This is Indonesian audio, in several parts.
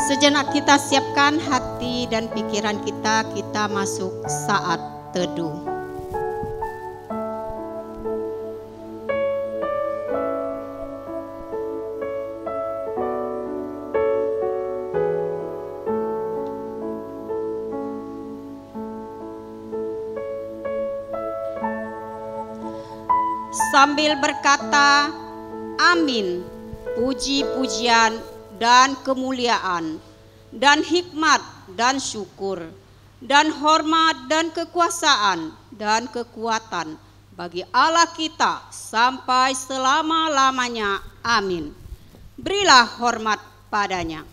Sejenak kita siapkan hati dan pikiran kita masuk saat teduh. Sambil berkata, amin, puji-pujian dan kemuliaan, dan hikmat dan syukur, dan hormat dan kekuasaan dan kekuatan bagi Allah kita sampai selama-lamanya. Amin. Berilah hormat padanya.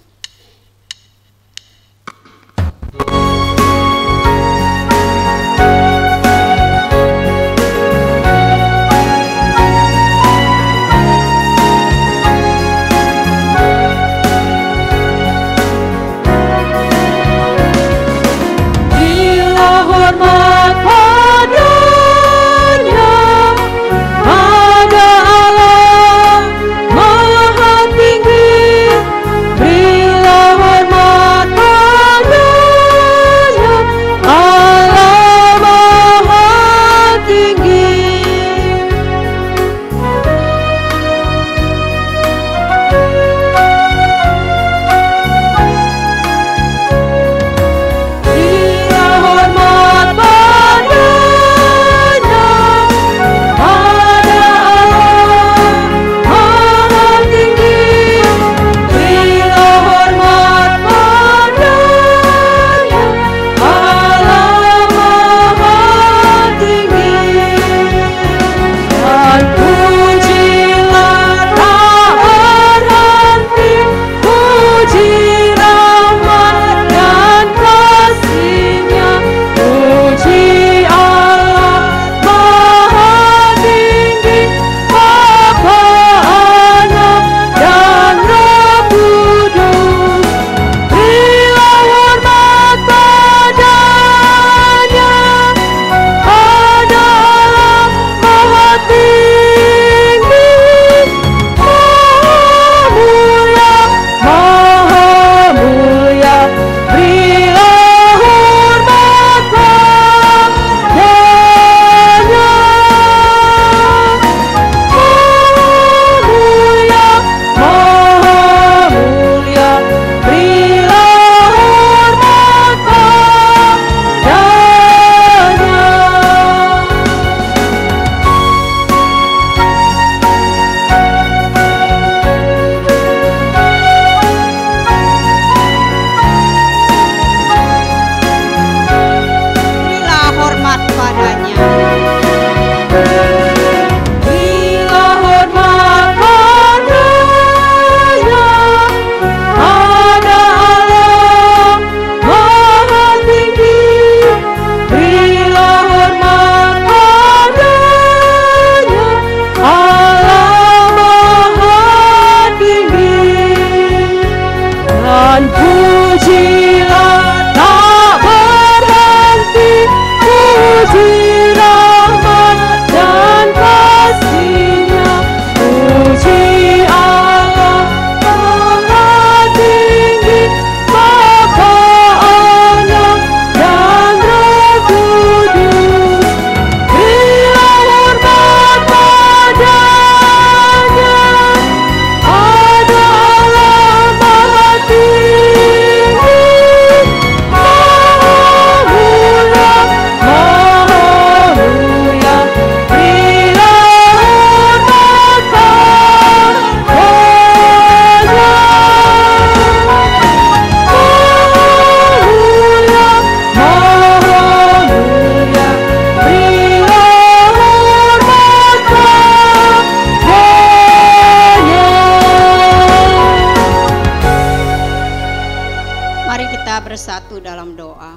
Bersatu dalam doa.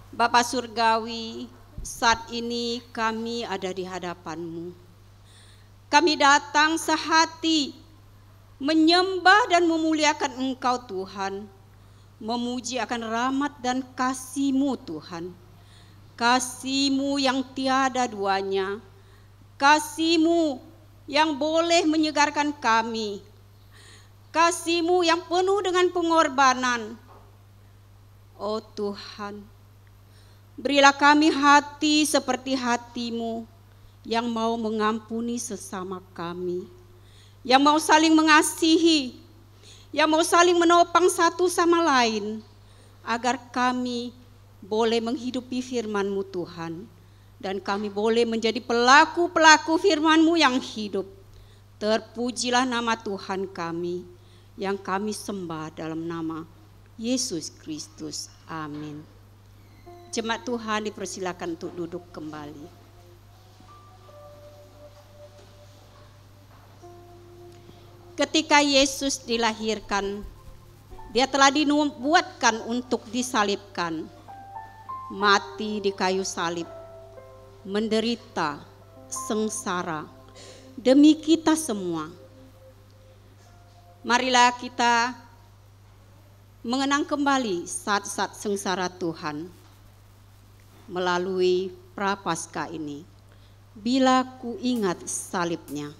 Bapa Surgawi, saat ini kami ada di hadapan-Mu. Kami datang sehati menyembah dan memuliakan Engkau Tuhan, memuji akan rahmat dan kasih-Mu Tuhan. Kasih-Mu yang tiada duanya, kasih-Mu yang boleh menyegarkan kami, kasih-Mu yang penuh dengan pengorbanan. Oh Tuhan, berilah kami hati seperti hati-Mu yang mau mengampuni sesama kami, yang mau saling mengasihi, yang mau saling menopang satu sama lain, agar kami boleh menghidupi firman-Mu Tuhan, dan kami boleh menjadi pelaku-pelaku firman-Mu yang hidup. Terpujilah nama Tuhan kami, yang kami sembah dalam nama Yesus Kristus. Amin. Jemaat Tuhan dipersilakan untuk duduk kembali. Ketika Yesus dilahirkan, Dia telah dinubuatkan untuk disalibkan, mati di kayu salib, menderita, sengsara demi kita semua. Marilah kita mengenang kembali saat-saat sengsara Tuhan melalui Prapaskah ini. Bila ku ingat salibnya.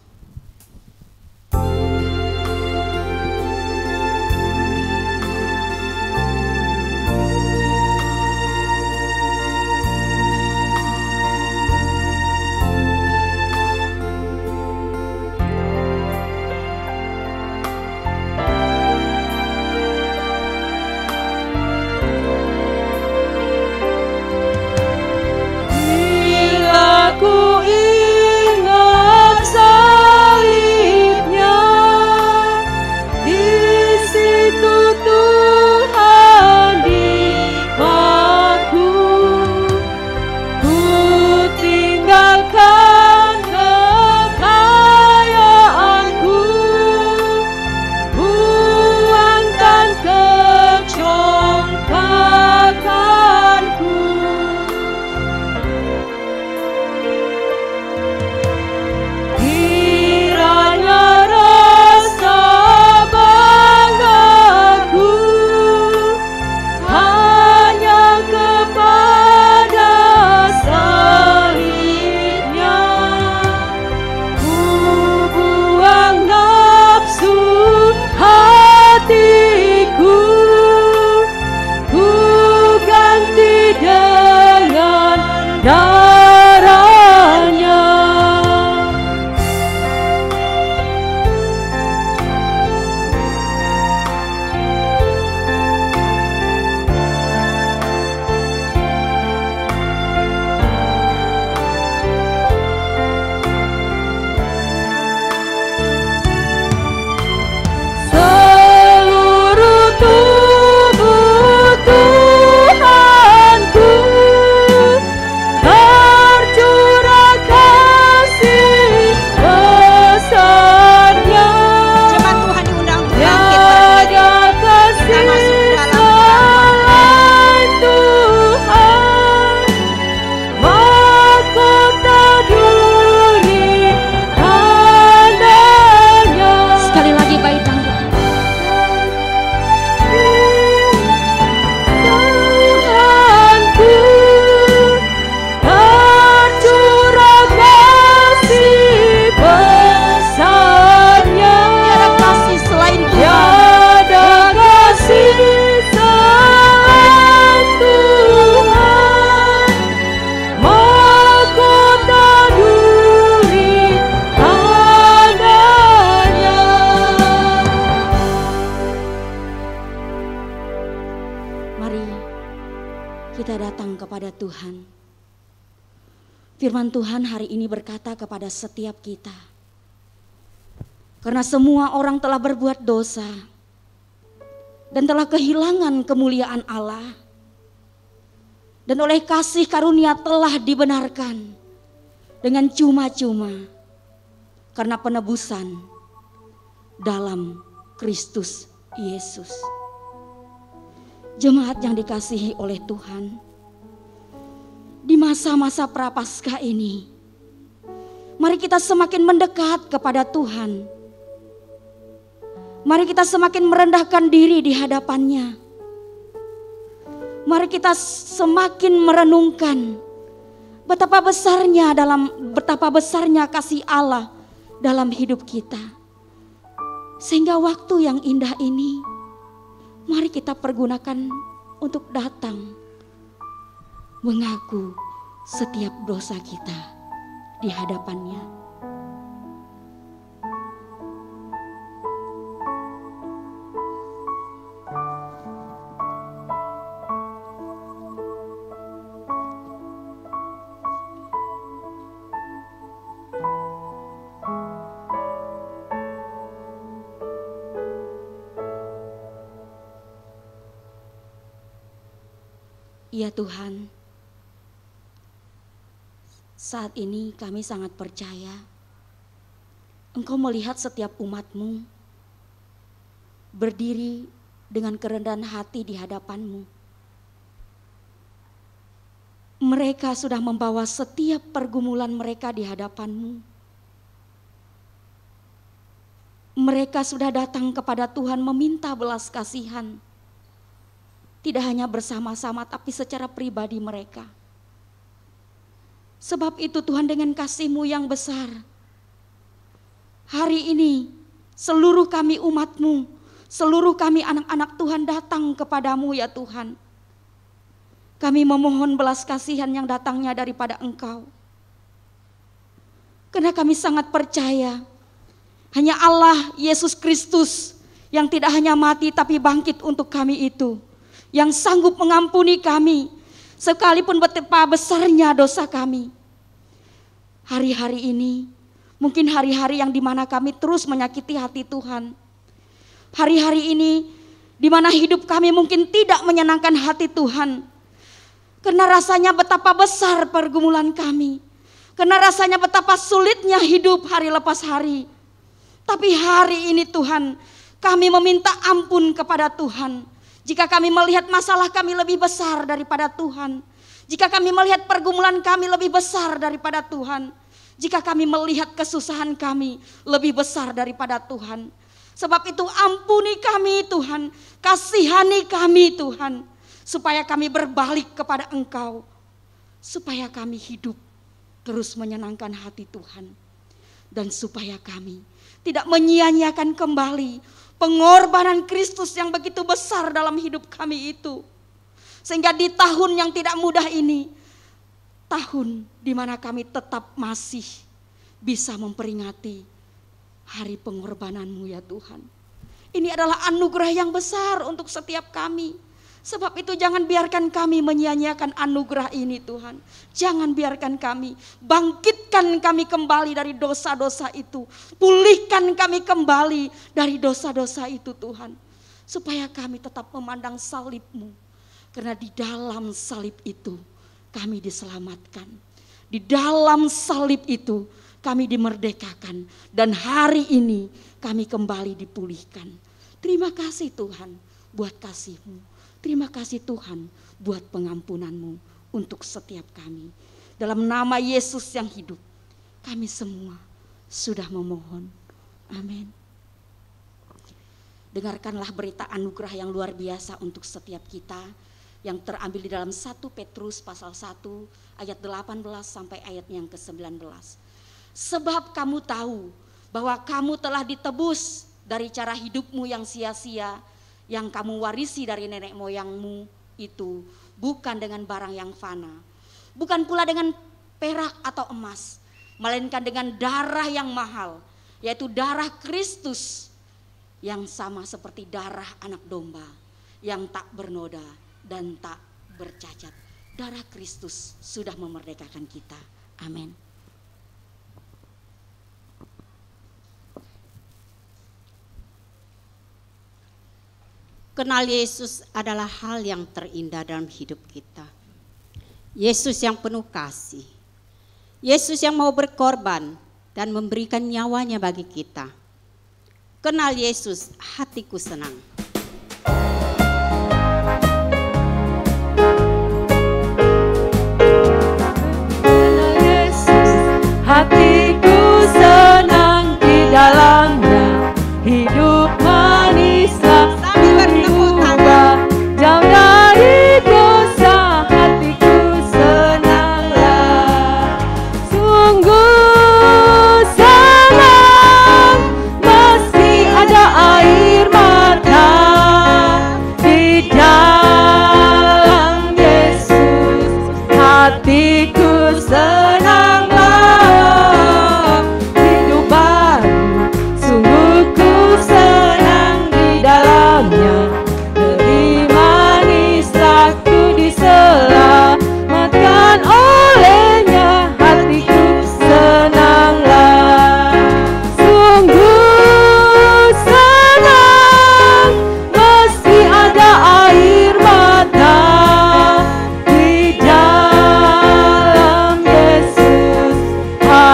Tuhan. Firman Tuhan hari ini berkata kepada setiap kita, karena semua orang telah berbuat dosa dan telah kehilangan kemuliaan Allah, dan oleh kasih karunia telah dibenarkan dengan cuma-cuma karena penebusan dalam Kristus Yesus. Jemaat yang dikasihi oleh Tuhan, di masa-masa Prapaskah ini, mari kita semakin mendekat kepada Tuhan. Mari kita semakin merendahkan diri di hadapan-Nya. Mari kita semakin merenungkan betapa besarnya kasih Allah dalam hidup kita. Sehingga waktu yang indah ini mari kita pergunakan untuk datang mengaku setiap dosa kita di hadapannya. Ya Tuhan, saat ini kami sangat percaya Engkau melihat setiap umat-Mu berdiri dengan kerendahan hati di hadapan-Mu. Mereka sudah membawa setiap pergumulan mereka di hadapan-Mu. Mereka sudah datang kepada Tuhan meminta belas kasihan. Tidak hanya bersama-sama tapi secara pribadi mereka. Sebab itu Tuhan dengan kasih-Mu yang besar, hari ini seluruh kami umat-Mu, seluruh kami anak-anak Tuhan datang kepada-Mu ya Tuhan. Kami memohon belas kasihan yang datangnya daripada Engkau. Karena kami sangat percaya hanya Allah Yesus Kristus yang tidak hanya mati tapi bangkit untuk kami itu, yang sanggup mengampuni kami sekalipun betapa besarnya dosa kami. Hari-hari ini mungkin hari-hari yang dimana kami terus menyakiti hati Tuhan. Hari-hari ini dimana hidup kami mungkin tidak menyenangkan hati Tuhan. Karena rasanya betapa besar pergumulan kami. Karena rasanya betapa sulitnya hidup hari lepas hari. Tapi hari ini Tuhan, kami meminta ampun kepada Tuhan. Jika kami melihat masalah kami lebih besar daripada Tuhan. Jika kami melihat pergumulan kami lebih besar daripada Tuhan. Jika kami melihat kesusahan kami lebih besar daripada Tuhan. Sebab itu ampuni kami Tuhan. Kasihani kami Tuhan. Supaya kami berbalik kepada Engkau. Supaya kami hidup terus menyenangkan hati Tuhan. Dan supaya kami tidak menyia-nyiakan kembali pengorbanan Kristus yang begitu besar dalam hidup kami itu. Sehingga di tahun yang tidak mudah ini, tahun di mana kami tetap masih bisa memperingati hari pengorbanan-Mu ya Tuhan. Ini adalah anugerah yang besar untuk setiap kami. Sebab itu jangan biarkan kami menyia-nyiakan anugerah ini Tuhan. Jangan biarkan kami, bangkitkan kami kembali dari dosa-dosa itu. Pulihkan kami kembali dari dosa-dosa itu Tuhan. Supaya kami tetap memandang salib-Mu. Karena di dalam salib itu kami diselamatkan. Di dalam salib itu kami dimerdekakan. Dan hari ini kami kembali dipulihkan. Terima kasih Tuhan buat kasih-Mu. Terima kasih Tuhan buat pengampunan-Mu untuk setiap kami. Dalam nama Yesus yang hidup, kami semua sudah memohon. Amin. Dengarkanlah berita anugerah yang luar biasa untuk setiap kita yang terambil di dalam 1 Petrus pasal 1 ayat 18 sampai ayat yang ke-19. Sebab kamu tahu bahwa kamu telah ditebus dari cara hidupmu yang sia-sia, yang kamu warisi dari nenek moyangmu itu, bukan dengan barang yang fana, bukan pula dengan perak atau emas, melainkan dengan darah yang mahal, yaitu darah Kristus yang sama seperti darah anak domba yang tak bernoda dan tak bercacat. Darah Kristus sudah memerdekakan kita. Amin. Kenal Yesus adalah hal yang terindah dalam hidup kita. Yesus yang penuh kasih. Yesus yang mau berkorban dan memberikan nyawanya bagi kita. Kenal Yesus, hatiku senang. Kenal Yesus, hatiku senang di dalamnya. Hidup manislah berubah, jauh dari dosa, hatiku senanglah. Sungguh senang, masih ada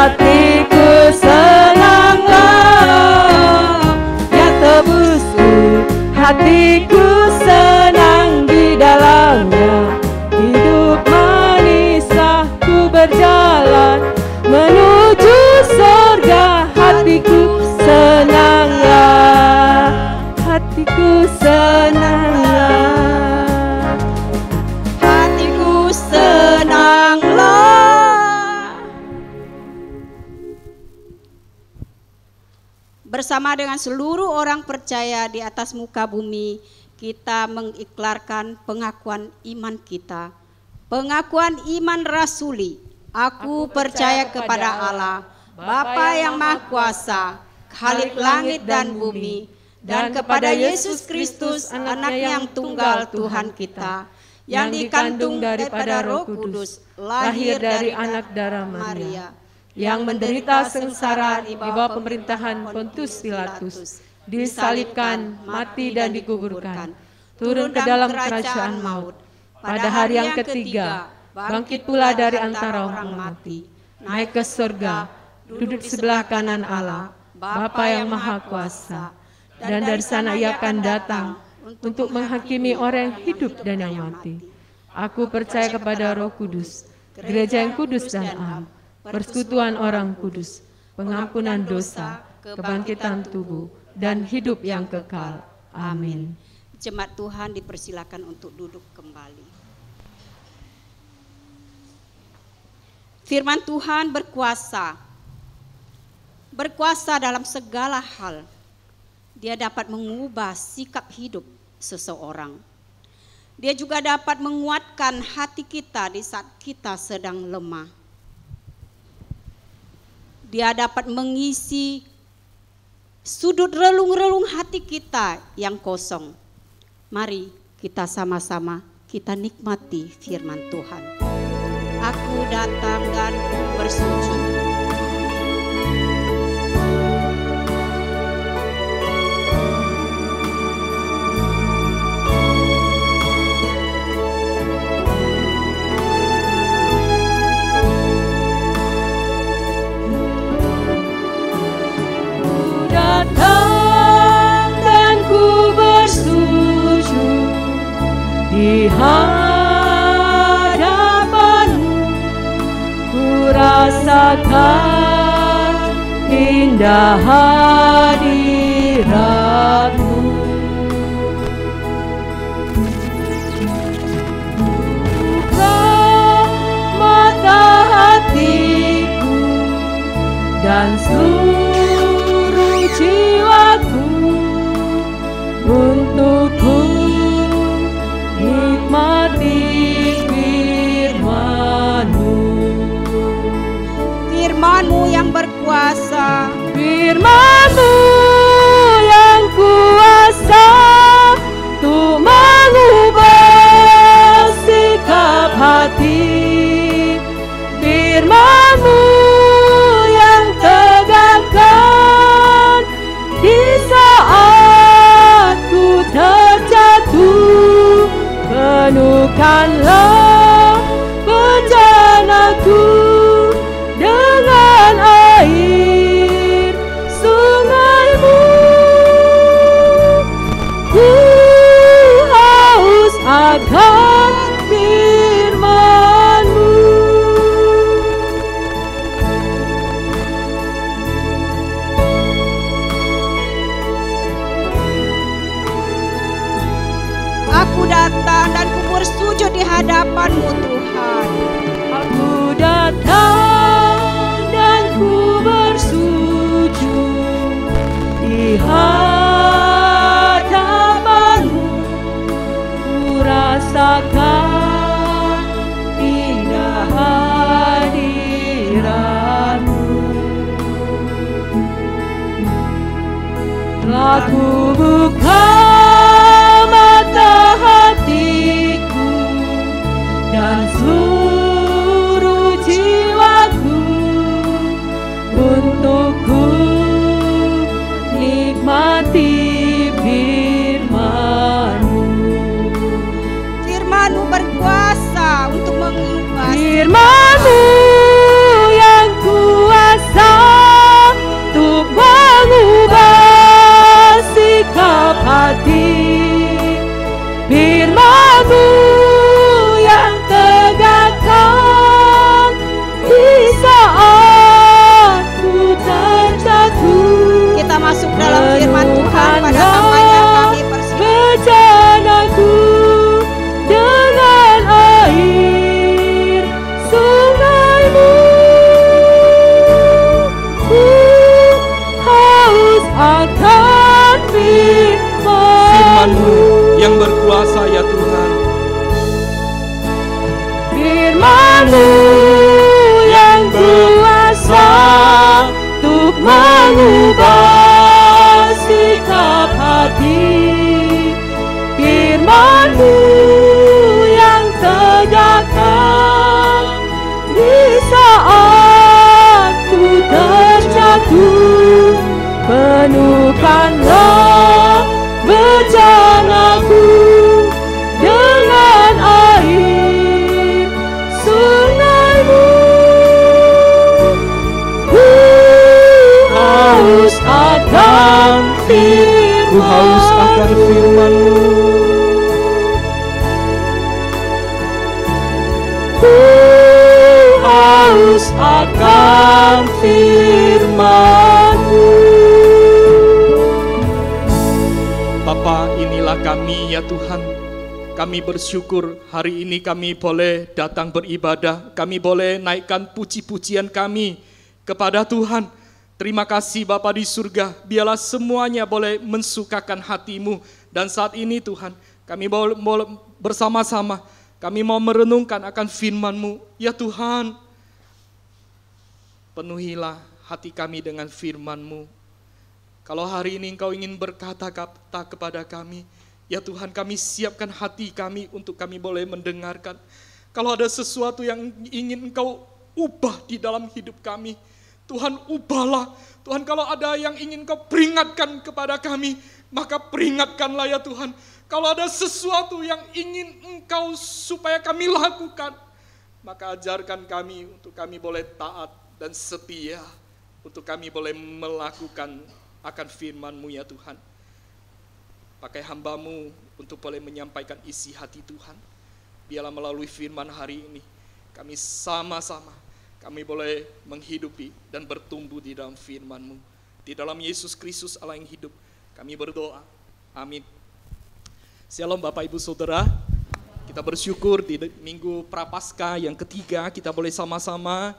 hatiku senanglah, ya tebusku, hatiku senang di dalamnya. Hidup manislah ku berjalan menuju surga, hatiku senanglah, hatiku senanglah, hatiku senanglah. Bersama dengan seluruh orang percaya di atas muka bumi, kita mengiklarkan pengakuan iman kita. Pengakuan iman rasuli. Aku percaya kepada Allah, Bapa yang Maha Kuasa, Khalik langit dan bumi, dan kepada Yesus Kristus, anaknya yang tunggal Tuhan kita, yang dikandung daripada Roh Kudus, lahir dari anak darah Maria, yang menderita sengsara di bawah pemerintahan Pontius Pilatus, disalibkan, mati dan dikuburkan, turun ke dalam kerajaan maut. Pada hari yang ketiga, bangkit pula dari antara orang mati, naik ke surga, duduk di sebelah kanan Allah, Bapa yang Maha Kuasa, dan dari sana ia akan datang untuk menghakimi orang yang hidup dan yang mati. Aku percaya kepada Roh Kudus, gereja yang kudus dan am, persekutuan orang kudus, pengampunan dosa, kebangkitan tubuh, dan hidup yang kekal. Amin. Jemaat Tuhan dipersilakan untuk duduk kembali. Firman Tuhan berkuasa dalam segala hal. Dia dapat mengubah sikap hidup seseorang. Dia juga dapat menguatkan hati kita di saat kita sedang lemah. Dia dapat mengisi sudut relung-relung hati kita yang kosong. Mari kita sama-sama kita nikmati firman Tuhan. Aku datang dan bersujud. Datang dan ku bersujud di hadapanmu, ku rasakan indah hadiratmu. Buka mata hatiku dan seluruh jiwaku untuk ku nikmati firman-Mu. Firman-Mu yang berkuasa, Firman-Mu yang kuasa untuk mengubah sikap hati. Firman-Mu yang tegakkan di saat ku terjatuh. Penuhkanlah bejanaku dengan air sungai-Mu. Ku haus akan firman-Mu. aku datang dan ku bersujud di hadapan-Mu Tuhan. Aku datang dan ku bersujud di hadapan-Mu, ku rasakan indah hadirat-Mu. Telah ku buka mata hatiku dan seluruh jiwaku untuk ku nikmati firman-Mu. Firman-Mu berkuasa untuk mengubah Firman-Mu yang kuasa firman-Mu yang berkuasa ya Tuhan. Firman-Mu yang kuasa untuk mengubah sikap hati. Firman-Mu yang tegakkan di saat ku terjatuh. Penuhkanlah bejanaku dengan air sungai-Mu. Ku haus akan Ku haus akan firman-Mu. Ku haus akan firman-Mu. Bapa, inilah kami ya Tuhan. Kami bersyukur hari ini kami boleh datang beribadah. Kami boleh naikkan puji-pujian kami kepada Tuhan. Terima kasih Bapa di surga. Biarlah semuanya boleh mensukakan hati-Mu. Dan saat ini Tuhan, kami boleh bersama-sama. Kami mau merenungkan akan firman-Mu. Ya Tuhan, penuhilah hati kami dengan firman-Mu. Kalau hari ini Engkau ingin berkata-kata kepada kami, ya Tuhan, kami siapkan hati kami untuk kami boleh mendengarkan. Kalau ada sesuatu yang ingin Engkau ubah di dalam hidup kami, Tuhan ubahlah. Tuhan, kalau ada yang ingin Engkau peringatkan kepada kami, maka peringatkanlah ya Tuhan. Kalau ada sesuatu yang ingin Engkau supaya kami lakukan, maka ajarkan kami untuk kami boleh taat dan setia, untuk kami boleh melakukan akan firman-Mu ya Tuhan. Pakai hamba-Mu untuk boleh menyampaikan isi hati Tuhan. Biarlah melalui firman hari ini, kami sama-sama, kami boleh menghidupi dan bertumbuh di dalam firman-Mu. Di dalam Yesus Kristus Allah yang hidup, kami berdoa. Amin. Shalom Bapak Ibu Saudara. Kita bersyukur di minggu Prapaskah yang ketiga, kita boleh sama-sama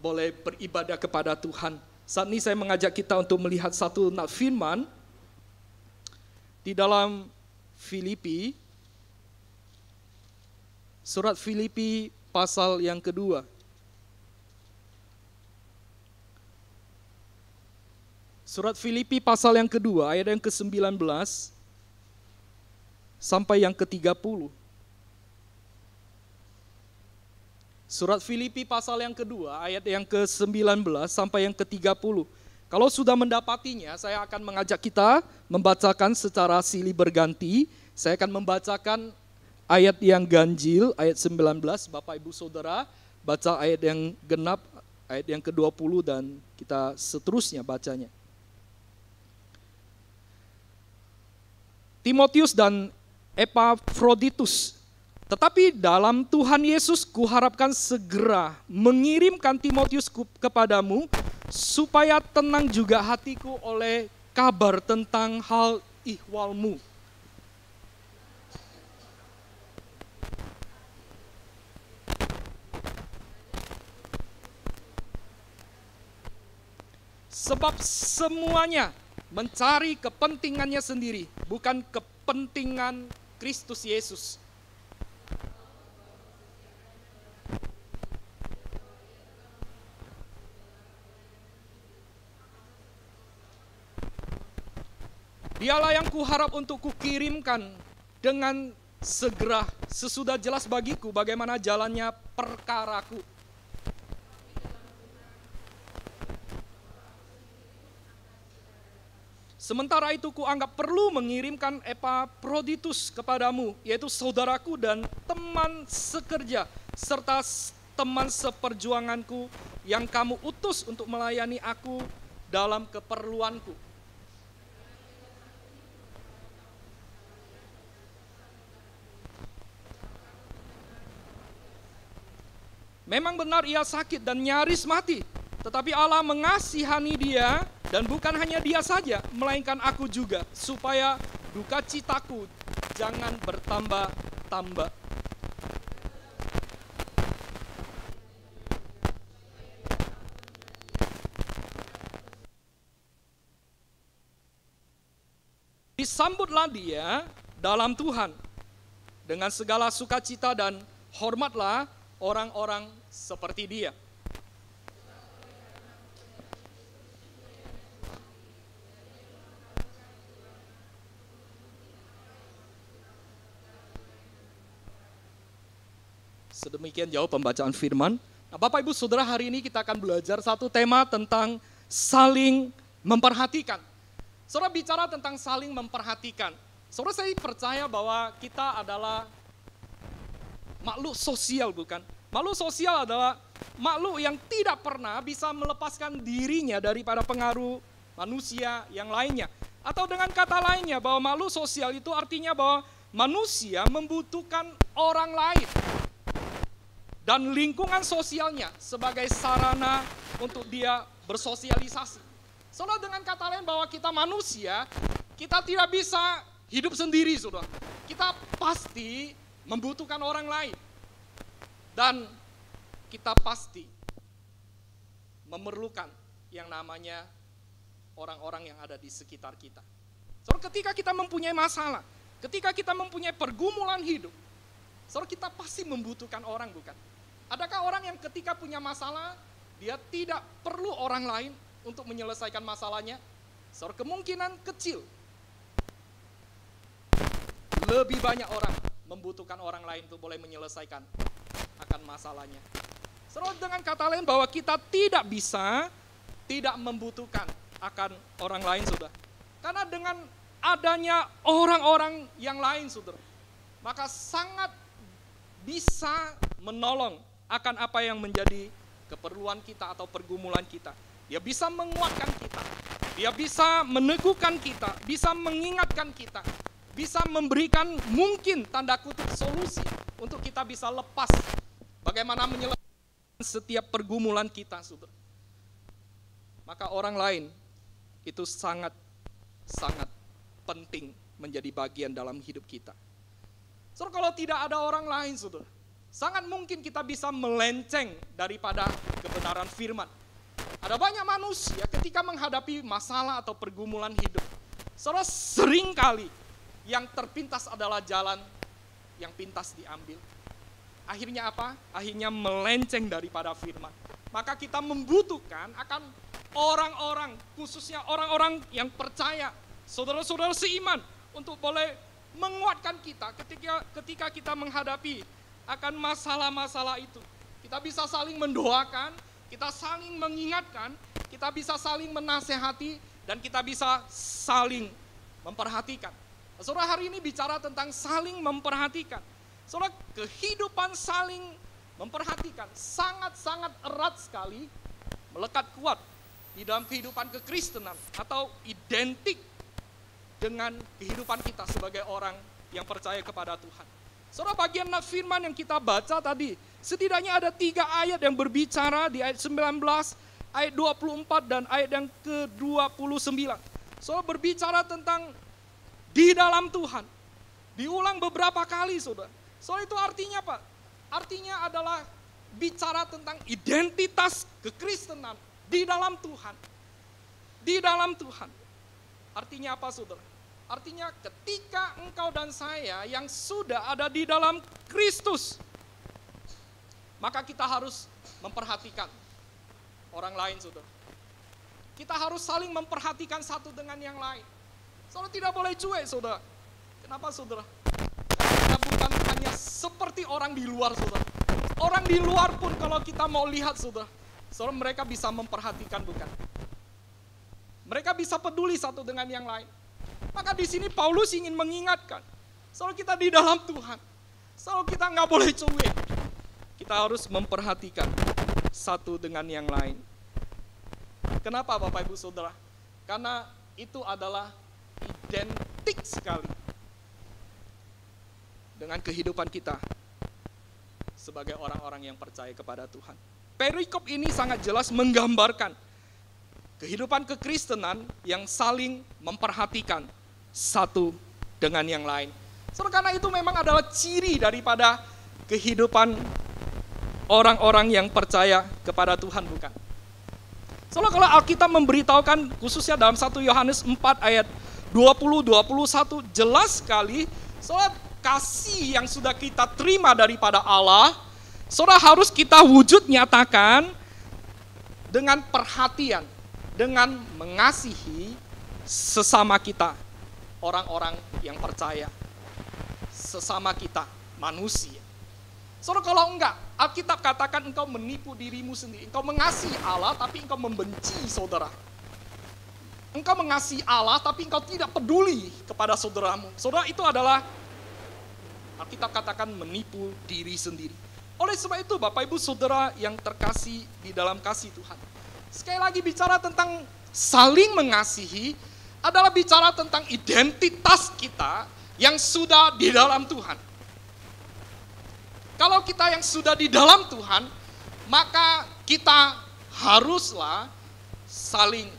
boleh beribadah kepada Tuhan. Saat ini saya mengajak kita untuk melihat satu firman di dalam Filipi, surat Filipi pasal yang kedua. Surat Filipi pasal yang kedua, ayat yang ke-19 sampai yang ke-30. Surat Filipi pasal yang kedua, ayat yang ke-19 sampai yang ke-30. Kalau sudah mendapatinya, saya akan mengajak kita membacakan secara silih berganti. Saya akan membacakan ayat yang ganjil, ayat 19, Bapak Ibu Saudara, baca ayat yang genap, ayat yang ke-20, dan kita seterusnya bacanya. Timotius dan Epafroditus. Tetapi dalam Tuhan Yesus kuharapkan segera mengirimkan Timotius kepadamu, supaya tenang juga hatiku oleh kabar tentang hal ihwalmu. Sebab semuanya mencari kepentingannya sendiri, bukan kepentingan Kristus Yesus. Dialah yang kuharap untuk kukirimkan dengan segera, sesudah jelas bagiku bagaimana jalannya perkaraku. Sementara itu kuanggap perlu mengirimkan Epafroditus kepadamu, yaitu saudaraku dan teman sekerja, serta teman seperjuanganku yang kamu utus untuk melayani aku dalam keperluanku. Memang benar ia sakit dan nyaris mati, tetapi Allah mengasihani dia, dan bukan hanya dia saja, melainkan aku juga, supaya duka citaku jangan bertambah-tambah. Disambutlah dia dalam Tuhan dengan segala sukacita dan hormatlah orang-orang seperti dia. Sedemikian jauh pembacaan firman. Nah, Bapak Ibu Saudara, hari ini kita akan belajar satu tema tentang saling memperhatikan. Saudara bicara tentang saling memperhatikan. Saudara, saya percaya bahwa kita adalah makhluk sosial, bukan? Makhluk sosial adalah makhluk yang tidak pernah bisa melepaskan dirinya daripada pengaruh manusia yang lainnya. Atau dengan kata lainnya, bahwa makhluk sosial itu artinya bahwa manusia membutuhkan orang lain dan lingkungan sosialnya sebagai sarana untuk dia bersosialisasi. Saudara, dengan kata lain bahwa kita manusia, kita tidak bisa hidup sendiri, saudara. Kita pasti membutuhkan orang lain. Dan kita pasti memerlukan yang namanya orang-orang yang ada di sekitar kita. Saudara, ketika kita mempunyai masalah, ketika kita mempunyai pergumulan hidup, saudara, kita pasti membutuhkan orang, bukan? Adakah orang yang ketika punya masalah, dia tidak perlu orang lain untuk menyelesaikan masalahnya? Saudara, kemungkinan kecil. Lebih banyak orang membutuhkan orang lain untuk boleh menyelesaikan akan masalahnya. Saudara, dengan kata lain bahwa kita tidak bisa tidak membutuhkan akan orang lain, saudara. Karena dengan adanya orang-orang yang lain, saudara, maka sangat bisa menolong akan apa yang menjadi keperluan kita atau pergumulan kita. Dia bisa menguatkan kita, dia bisa meneguhkan kita, bisa mengingatkan kita, bisa memberikan mungkin tanda kutip solusi untuk kita bisa lepas bagaimana menyelesaikan setiap pergumulan kita, saudara. Maka orang lain itu sangat penting menjadi bagian dalam hidup kita. Saudara, kalau tidak ada orang lain, saudara, sangat mungkin kita bisa melenceng daripada kebenaran firman. Ada banyak manusia ketika menghadapi masalah atau pergumulan hidup, saudara, seringkali yang terpintas adalah jalan yang pintas diambil. Akhirnya apa? Akhirnya melenceng daripada firman. Maka kita membutuhkan akan orang-orang, khususnya orang-orang yang percaya, saudara-saudara seiman, untuk boleh menguatkan kita ketika kita menghadapi akan masalah-masalah itu. Kita bisa saling mendoakan, kita saling mengingatkan, kita bisa saling menasehati, dan kita bisa saling memperhatikan. Saudara, hari ini bicara tentang saling memperhatikan. Saudara, kehidupan saling memperhatikan sangat-sangat erat sekali, melekat kuat di dalam kehidupan kekristenan atau identik dengan kehidupan kita sebagai orang yang percaya kepada Tuhan. Saudara, bagian firman yang kita baca tadi, setidaknya ada 3 ayat yang berbicara di ayat 19, ayat 24, dan ayat yang ke-29. Saudara, berbicara tentang di dalam Tuhan. Diulang beberapa kali, saudara. Saudara, itu artinya apa? Artinya adalah bicara tentang identitas kekristenan di dalam Tuhan. Di dalam Tuhan. Artinya apa, saudara? Artinya ketika engkau dan saya yang sudah ada di dalam Kristus, maka kita harus memperhatikan orang lain, saudara. Kita harus saling memperhatikan satu dengan yang lain. Saudara, tidak boleh cuek, saudara. Kenapa, saudara? Kita bukan hanya seperti orang di luar, saudara. Orang di luar pun kalau kita mau lihat, saudara, mereka bisa memperhatikan, bukan? Mereka bisa peduli satu dengan yang lain. Maka di sini Paulus ingin mengingatkan, saudara, kita di dalam Tuhan, saudara, kita nggak boleh cuek. Kita harus memperhatikan satu dengan yang lain. Kenapa, Bapak Ibu Saudara? Karena itu adalah identik sekali dengan kehidupan kita sebagai orang-orang yang percaya kepada Tuhan. Perikop ini sangat jelas menggambarkan kehidupan kekristenan yang saling memperhatikan satu dengan yang lain. Saudara, karena itu memang adalah ciri daripada kehidupan orang-orang yang percaya kepada Tuhan, bukan? Saudara, kalau Alkitab memberitahukan khususnya dalam 1 Yohanes 4 ayat 20-21 jelas sekali, saudara, kasih yang sudah kita terima daripada Allah, saudara, harus kita wujud nyatakan dengan perhatian, dengan mengasihi sesama kita, orang-orang yang percaya, sesama kita, manusia. Saudara, kalau enggak, Alkitab katakan engkau menipu dirimu sendiri. Engkau mengasihi Allah, tapi engkau membenci saudara. Engkau mengasihi Allah, tapi engkau tidak peduli kepada saudaramu. Saudara, itu adalah, Alkitab katakan menipu diri sendiri. Oleh sebab itu, Bapak Ibu Saudara yang terkasih di dalam kasih Tuhan, sekali lagi bicara tentang saling mengasihi, adalah bicara tentang identitas kita yang sudah di dalam Tuhan. Kalau kita yang sudah di dalam Tuhan, maka kita haruslah saling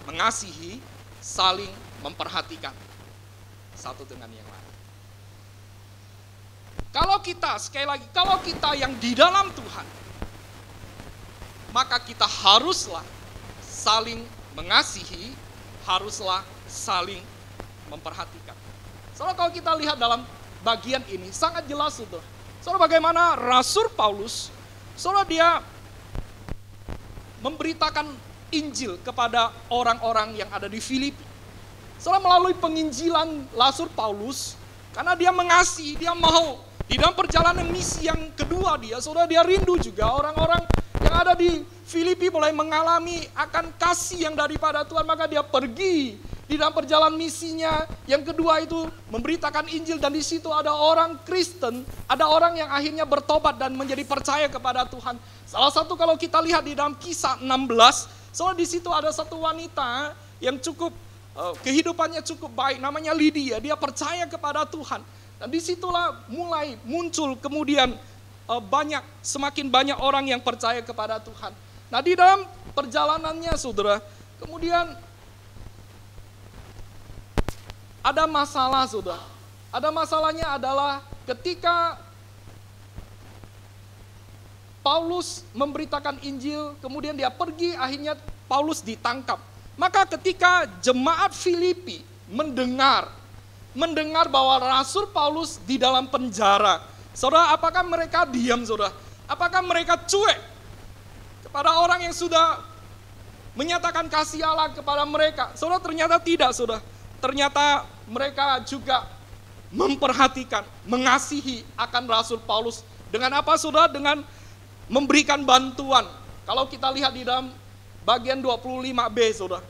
mengasihi, saling memperhatikan satu dengan yang lain. Kalau kita, sekali lagi, kalau kita yang di dalam Tuhan, maka kita haruslah saling mengasihi, haruslah saling memperhatikan. Soalnya kalau kita lihat dalam bagian ini, sangat jelas saudara. Soalnya bagaimana Rasul Paulus, soalnya dia memberitakan Injil kepada orang-orang yang ada di Filipi. Soalnya melalui penginjilan Rasul Paulus, karena dia mengasihi, dia mau di dalam perjalanan misi yang kedua dia, saudara, dia rindu juga orang-orang yang ada di Filipi mulai mengalami akan kasih yang daripada Tuhan, maka dia pergi di dalam perjalanan misinya yang kedua itu memberitakan Injil, dan di situ ada orang Kristen, ada orang yang akhirnya bertobat dan menjadi percaya kepada Tuhan. Salah satu kalau kita lihat di dalam Kisah 16, soalnya di situ ada satu wanita yang cukup kehidupannya cukup baik, namanya Lydia, dia percaya kepada Tuhan. Dan disitulah mulai muncul kemudian semakin banyak orang yang percaya kepada Tuhan. Nah, di dalam perjalanannya saudara, kemudian ada masalah saudara. Ada masalahnya adalah ketika Paulus memberitakan Injil, kemudian dia pergi, akhirnya Paulus ditangkap. Maka ketika jemaat Filipi mendengar bahwa Rasul Paulus di dalam penjara, saudara, apakah mereka diam saudara? Apakah mereka cuek kepada orang yang sudah menyatakan kasih Allah kepada mereka? Saudara, ternyata tidak saudara. Ternyata mereka juga memperhatikan, mengasihi akan Rasul Paulus. Dengan apa saudara? Dengan memberikan bantuan. Kalau kita lihat di dalam bagian 25b saudara,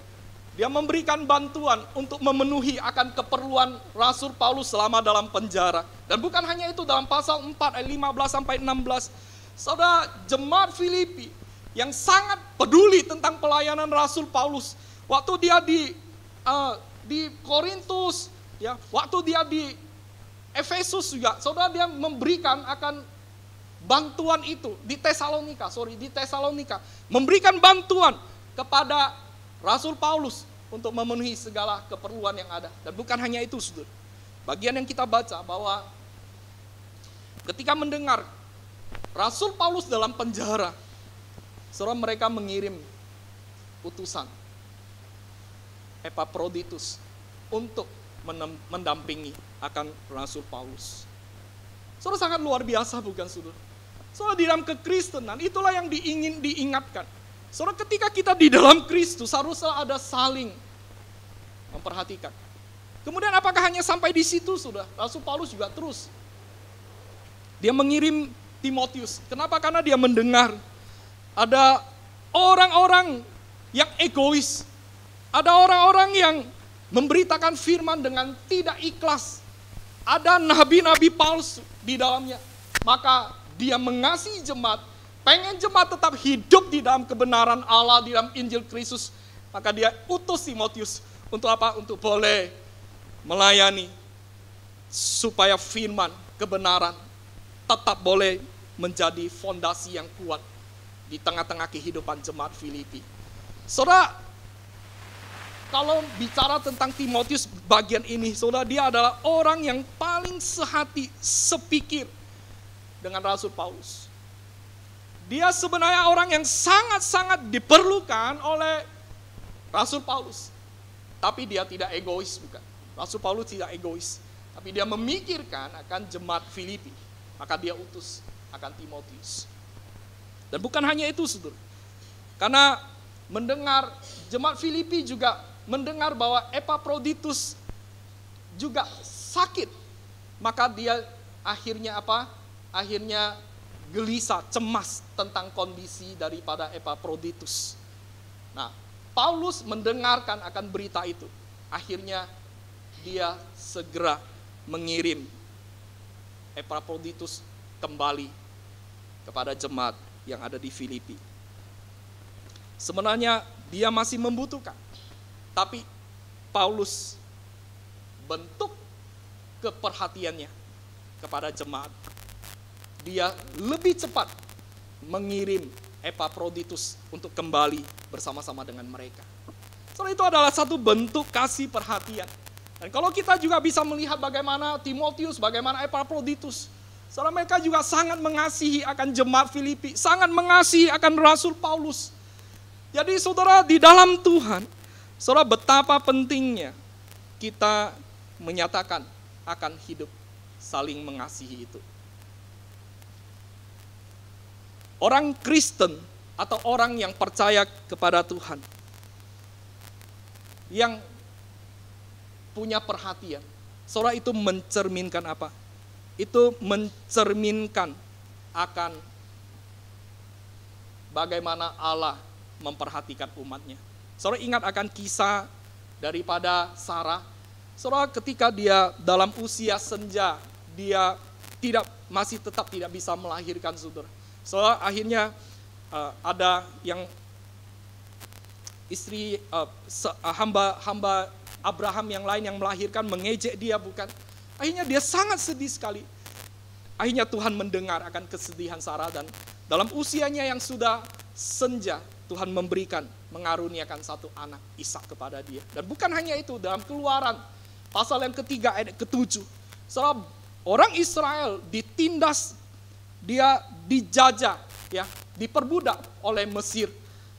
dia memberikan bantuan untuk memenuhi akan keperluan Rasul Paulus selama dalam penjara. Dan bukan hanya itu, dalam pasal 4 ayat 15 sampai 16, saudara, jemaat Filipi yang sangat peduli tentang pelayanan Rasul Paulus. Waktu dia di Korintus, ya, waktu dia di Efesus juga, saudara, dia memberikan akan bantuan itu di Tesalonika, memberikan bantuan kepada Rasul Paulus untuk memenuhi segala keperluan yang ada. Dan bukan hanya itu, saudara. Bagian yang kita baca bahwa ketika mendengar Rasul Paulus dalam penjara, saudara, mereka mengirim utusan Epaphroditus untuk mendampingi akan Rasul Paulus. Saudara, sangat luar biasa bukan saudara? Saudara, di dalam kekristenan itulah yang diingatkan. Saudara, ketika kita di dalam Kristus haruslah ada saling memperhatikan. Kemudian apakah hanya sampai di situ saudara? Rasul Paulus juga terus. Dia mengirim Timotius. Kenapa? Karena dia mendengar ada orang-orang yang egois. Ada orang-orang yang memberitakan firman dengan tidak ikhlas. Ada nabi-nabi palsu di dalamnya. Maka dia mengasihi jemaat, pengen jemaat tetap hidup di dalam kebenaran Allah, di dalam Injil Kristus. Maka dia utus Timotius untuk apa? Untuk boleh melayani supaya firman kebenaran tetap boleh menjadi fondasi yang kuat di tengah-tengah kehidupan jemaat Filipi. Saudara, kalau bicara tentang Timotius bagian ini, saudara, dia adalah orang yang paling sehati, sepikir dengan Rasul Paulus. Dia sebenarnya orang yang sangat-sangat diperlukan oleh Rasul Paulus. Tapi dia tidak egois, bukan. Rasul Paulus tidak egois. Tapi dia memikirkan akan jemaat Filipi. Maka dia utus akan Timotius. Dan bukan hanya itu, saudara. Karena mendengar jemaat Filipi juga mendengar bahwa Epaphroditus juga sakit. Maka dia akhirnya apa? Akhirnya gelisah, cemas tentang kondisi daripada Epaphroditus. Nah, Paulus mendengarkan akan berita itu. Akhirnya dia segera mengirim Epaphroditus kembali kepada jemaat yang ada di Filipi. Sebenarnya dia masih membutuhkan, tapi Paulus bentuk keperhatiannya kepada jemaat. Dia lebih cepat mengirim Epaphroditus untuk kembali bersama-sama dengan mereka. Soalnya itu adalah satu bentuk kasih perhatian. Dan kalau kita juga bisa melihat bagaimana Timotius, bagaimana Epaphroditus, soalnya mereka juga sangat mengasihi akan jemaat Filipi, sangat mengasihi akan Rasul Paulus. Jadi saudara, di dalam Tuhan, saudara, betapa pentingnya kita menyatakan akan hidup saling mengasihi itu. Orang Kristen atau orang yang percaya kepada Tuhan, yang punya perhatian, saudara, itu mencerminkan apa? Itu mencerminkan akan bagaimana Allah memperhatikan umatnya. Saudara ingat akan kisah daripada Sarah. Saudara, ketika dia dalam usia senja, dia masih tetap tidak bisa melahirkan, saudara. Saudara, akhirnya ada yang istri hamba Abraham yang lain yang melahirkan, mengejek dia, bukan. Akhirnya dia sangat sedih sekali. Akhirnya Tuhan mendengar akan kesedihan Sarah, dan dalam usianya yang sudah senja, Tuhan mengaruniakan satu anak, Ishak, kepada dia. Dan bukan hanya itu, dalam Keluaran pasal yang ketiga ayat ke-7, saudara, orang Israel ditindas, dia dijajah, ya, diperbudak oleh Mesir.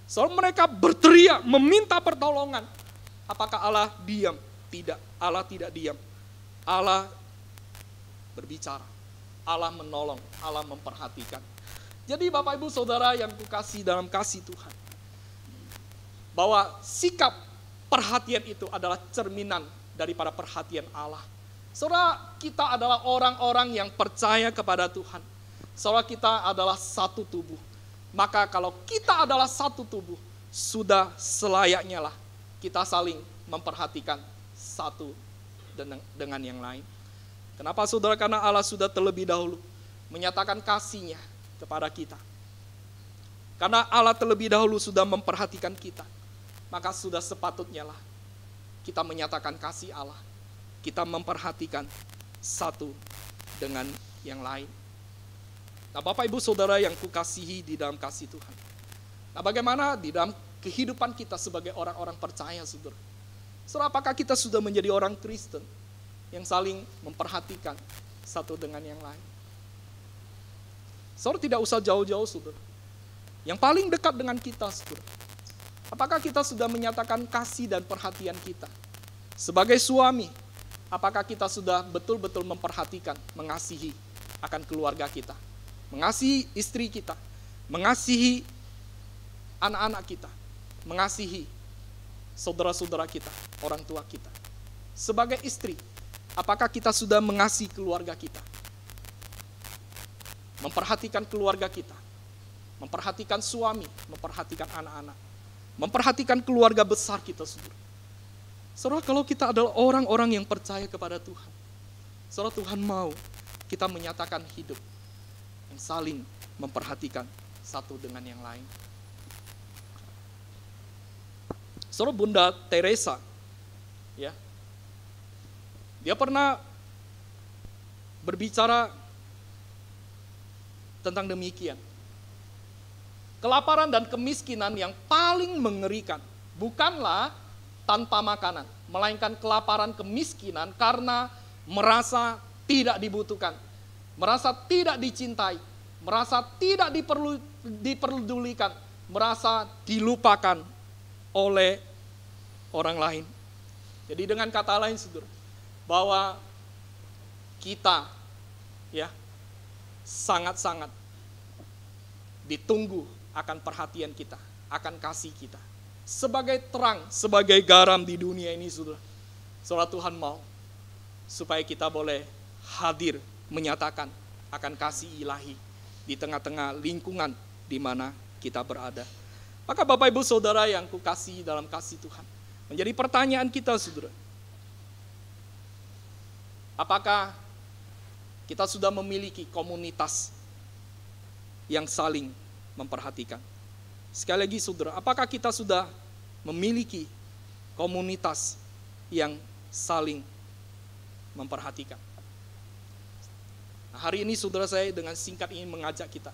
Saudara, mereka berteriak meminta pertolongan. Apakah Allah diam? Tidak, Allah tidak diam. Allah berbicara, Allah menolong, Allah memperhatikan. Jadi Bapak Ibu Saudara yang kukasihi dalam kasih Tuhan, bahwa sikap perhatian itu adalah cerminan daripada perhatian Allah. Saudara, kita adalah orang-orang yang percaya kepada Tuhan. Saudara, kita adalah satu tubuh. Maka kalau kita adalah satu tubuh, sudah selayaknya lah kita saling memperhatikan satu dengan yang lain. Kenapa, saudara? Karena Allah sudah terlebih dahulu menyatakan kasih-Nya kepada kita. Karena Allah terlebih dahulu sudah memperhatikan kita, maka sudah sepatutnya lah kita menyatakan kasih Allah. Kita memperhatikan satu dengan yang lain. Nah, Bapak Ibu Saudara yang kukasihi di dalam kasih Tuhan. Nah, bagaimana di dalam kehidupan kita sebagai orang-orang percaya, saudara? Saudara, apakah kita sudah menjadi orang Kristen yang saling memperhatikan satu dengan yang lain? Saudara, tidak usah jauh-jauh, saudara. Yang paling dekat dengan kita, saudara. Apakah kita sudah menyatakan kasih dan perhatian kita? Sebagai suami, apakah kita sudah betul-betul memperhatikan, mengasihi akan keluarga kita? Mengasihi istri kita, mengasihi anak-anak kita, mengasihi saudara-saudara kita, orang tua kita. Sebagai istri, apakah kita sudah mengasihi keluarga kita? Memperhatikan keluarga kita, memperhatikan suami, memperhatikan anak-anak, memperhatikan keluarga besar kita, saudara. Saudara, kalau kita adalah orang-orang yang percaya kepada Tuhan, saudara, Tuhan mau kita menyatakan hidup yang saling memperhatikan satu dengan yang lain. Saudara, Bunda Teresa, ya, dia pernah berbicara tentang demikian. Kelaparan dan kemiskinan yang paling mengerikan bukanlah tanpa makanan, melainkan kelaparan kemiskinan karena merasa tidak dibutuhkan, merasa tidak dicintai, merasa tidak diperdulikan, merasa dilupakan oleh orang lain. Jadi dengan kata lain saudara, bahwa kita ya sangat-sangat ditunggu akan perhatian kita, akan kasih kita. Sebagai terang, sebagai garam di dunia ini saudara. Saudara, Tuhan mau supaya kita boleh hadir menyatakan akan kasih ilahi di tengah-tengah lingkungan di mana kita berada. Maka Bapak Ibu Saudara yang kukasihi dalam kasih Tuhan, menjadi pertanyaan kita saudara, apakah kita sudah memiliki komunitas yang saling memperhatikan? Sekali lagi saudara, apakah kita sudah memiliki komunitas yang saling memperhatikan? Nah, hari ini saudara, saya dengan singkat ingin mengajak kita,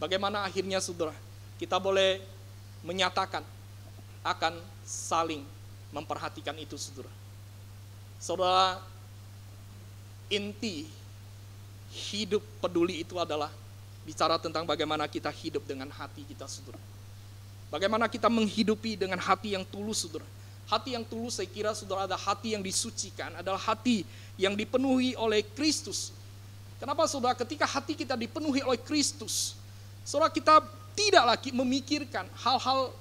bagaimana akhirnya saudara, kita boleh menyatakan akan saling memperhatikan itu saudara. Saudara, inti hidup peduli itu adalah bicara tentang bagaimana kita hidup dengan hati kita saudara. Bagaimana kita menghidupi dengan hati yang tulus saudara. Hati yang tulus saya kira saudara ada hati yang disucikan, adalah hati yang dipenuhi oleh Kristus. Kenapa saudara? Ketika hati kita dipenuhi oleh Kristus, saudara, kita tidak lagi memikirkan hal-hal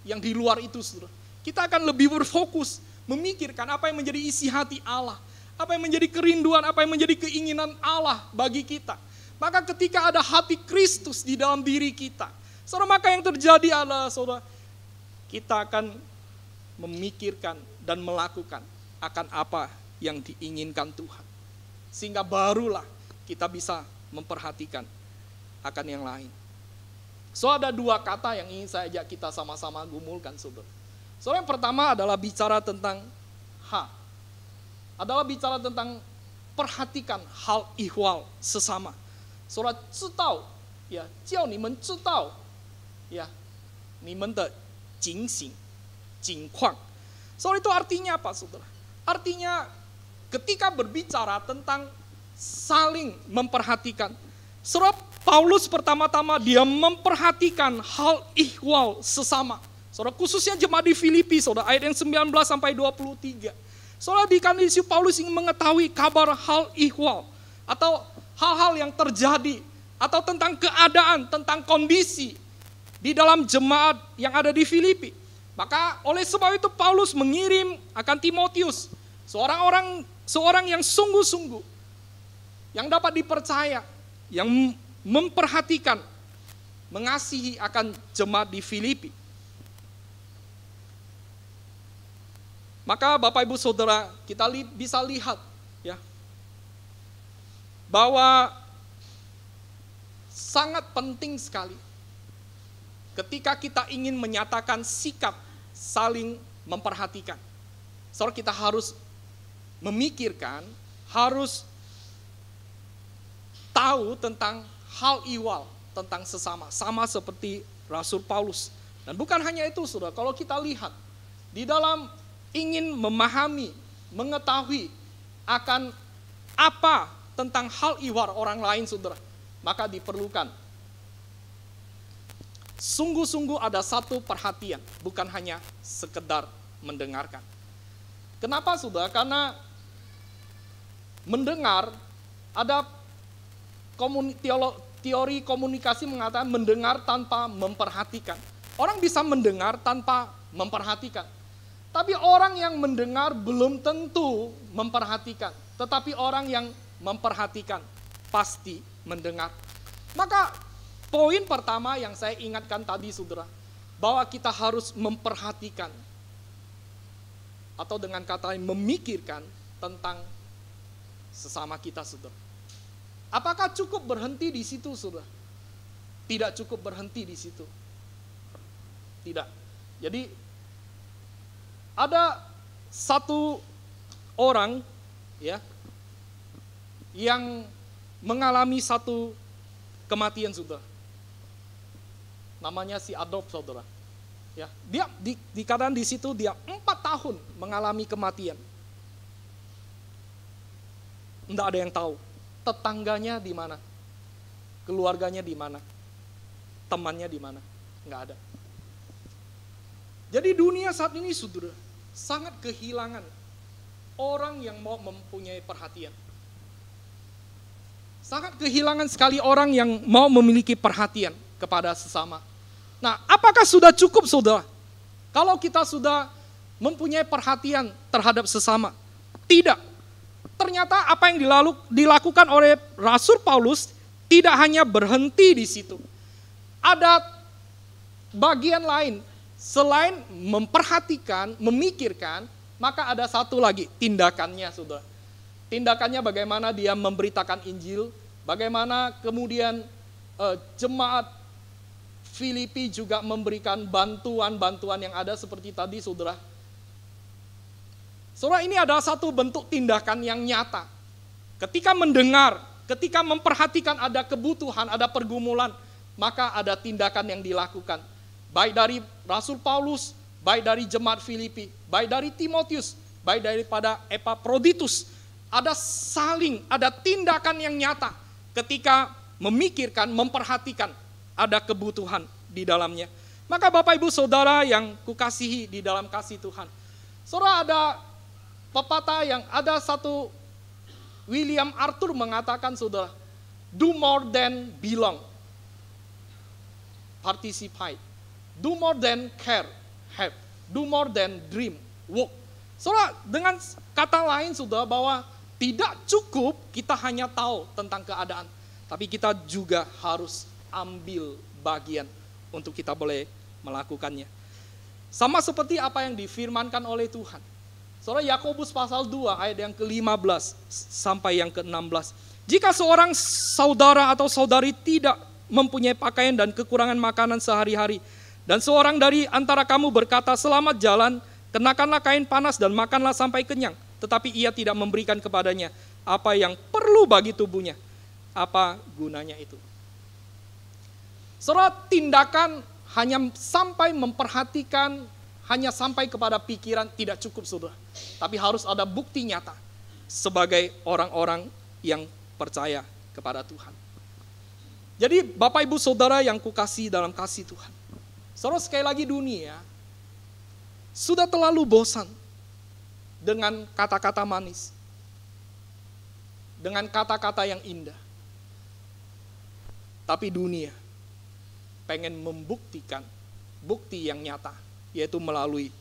yang di luar itu saudara. Kita akan lebih berfokus memikirkan apa yang menjadi isi hati Allah, apa yang menjadi kerinduan, apa yang menjadi keinginan Allah bagi kita. Maka ketika ada hati Kristus di dalam diri kita, saudara, maka yang terjadi adalah saudara, kita akan memikirkan dan melakukan akan apa yang diinginkan Tuhan. Sehingga barulah kita bisa memperhatikan akan yang lain. So ada dua kata yang ingin saya ajak kita sama-sama gumulkan saudara. So yang pertama adalah bicara tentang adalah bicara tentang perhatikan hal ihwal sesama. Saudara, 知道呀，叫你们知道呀，你们的警醒境况。Saudara, itu artinya apa saudara? Artinya ketika berbicara tentang saling memperhatikan, saudara, Paulus pertama-tama dia memperhatikan hal ihwal sesama. Saudara, khususnya jemaat di Filipi, saudara, ayat yang 19 sampai 23. Saudara, di kondisi Paulus ingin mengetahui kabar hal ihwal atau hal-hal yang terjadi atau tentang keadaan, tentang kondisi di dalam jemaat yang ada di Filipi. Maka oleh sebab itu Paulus mengirim akan Timotius, seorang yang sungguh-sungguh, yang dapat dipercaya, yang memperhatikan, mengasihi akan jemaat di Filipi. Maka Bapak Ibu Saudara, kita bisa lihat ya, bahwa sangat penting sekali ketika kita ingin menyatakan sikap saling memperhatikan. Saudara, kita harus memikirkan, harus tahu tentang hal ihwal, tentang sesama, sama seperti Rasul Paulus. Dan bukan hanya itu saudara, kalau kita lihat di dalam ingin memahami, mengetahui akan apa tentang hal ihwal orang lain saudara, maka diperlukan sungguh-sungguh ada satu perhatian, bukan hanya sekedar mendengarkan. Kenapa saudara? Karena mendengar, ada teori komunikasi mengatakan mendengar tanpa memperhatikan. Orang bisa mendengar tanpa memperhatikan. Tapi orang yang mendengar belum tentu memperhatikan. Tetapi orang yang memperhatikan pasti mendengar. Maka poin pertama yang saya ingatkan tadi saudara, bahwa kita harus memperhatikan atau dengan kata lain memikirkan tentang sesama kita saudara. Apakah cukup berhenti di situ saudara? Tidak cukup berhenti di situ. Tidak. Jadi ada satu orang ya yang mengalami satu kematian saudara. Namanya si Adolf saudara. Ya, dia dikatakan di situ dia 4 tahun mengalami kematian. Tidak ada yang tahu tetangganya di mana, keluarganya di mana, temannya di mana, nggak ada. Jadi dunia saat ini saudara sangat kehilangan orang yang mau mempunyai perhatian. Sangat kehilangan sekali orang yang mau memiliki perhatian kepada sesama. Nah, apakah sudah cukup, saudara? Kalau kita sudah mempunyai perhatian terhadap sesama? Tidak. Ternyata apa yang dilakukan oleh Rasul Paulus tidak hanya berhenti di situ. Ada bagian lain. Selain memperhatikan, memikirkan, maka ada satu lagi tindakannya, saudara. Tindakannya bagaimana dia memberitakan Injil, bagaimana kemudian jemaat Filipi juga memberikan bantuan-bantuan yang ada seperti tadi, saudara. Saudara, ini adalah satu bentuk tindakan yang nyata. Ketika mendengar, ketika memperhatikan ada kebutuhan, ada pergumulan, maka ada tindakan yang dilakukan. Baik dari Rasul Paulus, baik dari jemaat Filipi, baik dari Timotius, baik daripada Epaphroditus. Ada tindakan yang nyata ketika memikirkan, memperhatikan ada kebutuhan di dalamnya. Maka Bapak Ibu Saudara yang kukasihi di dalam kasih Tuhan. Saudara, ada pepatah yang ada satu, William Arthur mengatakan, saudara, do more than belong, participate, do more than care, have, do more than dream, work. Saudara, dengan kata lain, saudara, bahwa tidak cukup kita hanya tahu tentang keadaan, tapi kita juga harus ambil bagian untuk kita boleh melakukannya. Sama seperti apa yang difirmankan oleh Tuhan. Saudara, Yakobus pasal 2 ayat yang ke-15 sampai yang ke-16. Jika seorang saudara atau saudari tidak mempunyai pakaian dan kekurangan makanan sehari-hari, dan seorang dari antara kamu berkata, selamat jalan, kenakanlah kain panas dan makanlah sampai kenyang, tetapi ia tidak memberikan kepadanya apa yang perlu bagi tubuhnya, apa gunanya itu? Saudara, tindakan hanya sampai memperhatikan, hanya sampai kepada pikiran tidak cukup, saudara. Tapi harus ada bukti nyata sebagai orang-orang yang percaya kepada Tuhan. Jadi Bapak Ibu Saudara yang kukasihi dalam kasih Tuhan. Saudara, sekali lagi dunia sudah terlalu bosan dengan kata-kata manis, dengan kata-kata yang indah. Tapi dunia pengen membuktikan bukti yang nyata, yaitu melalui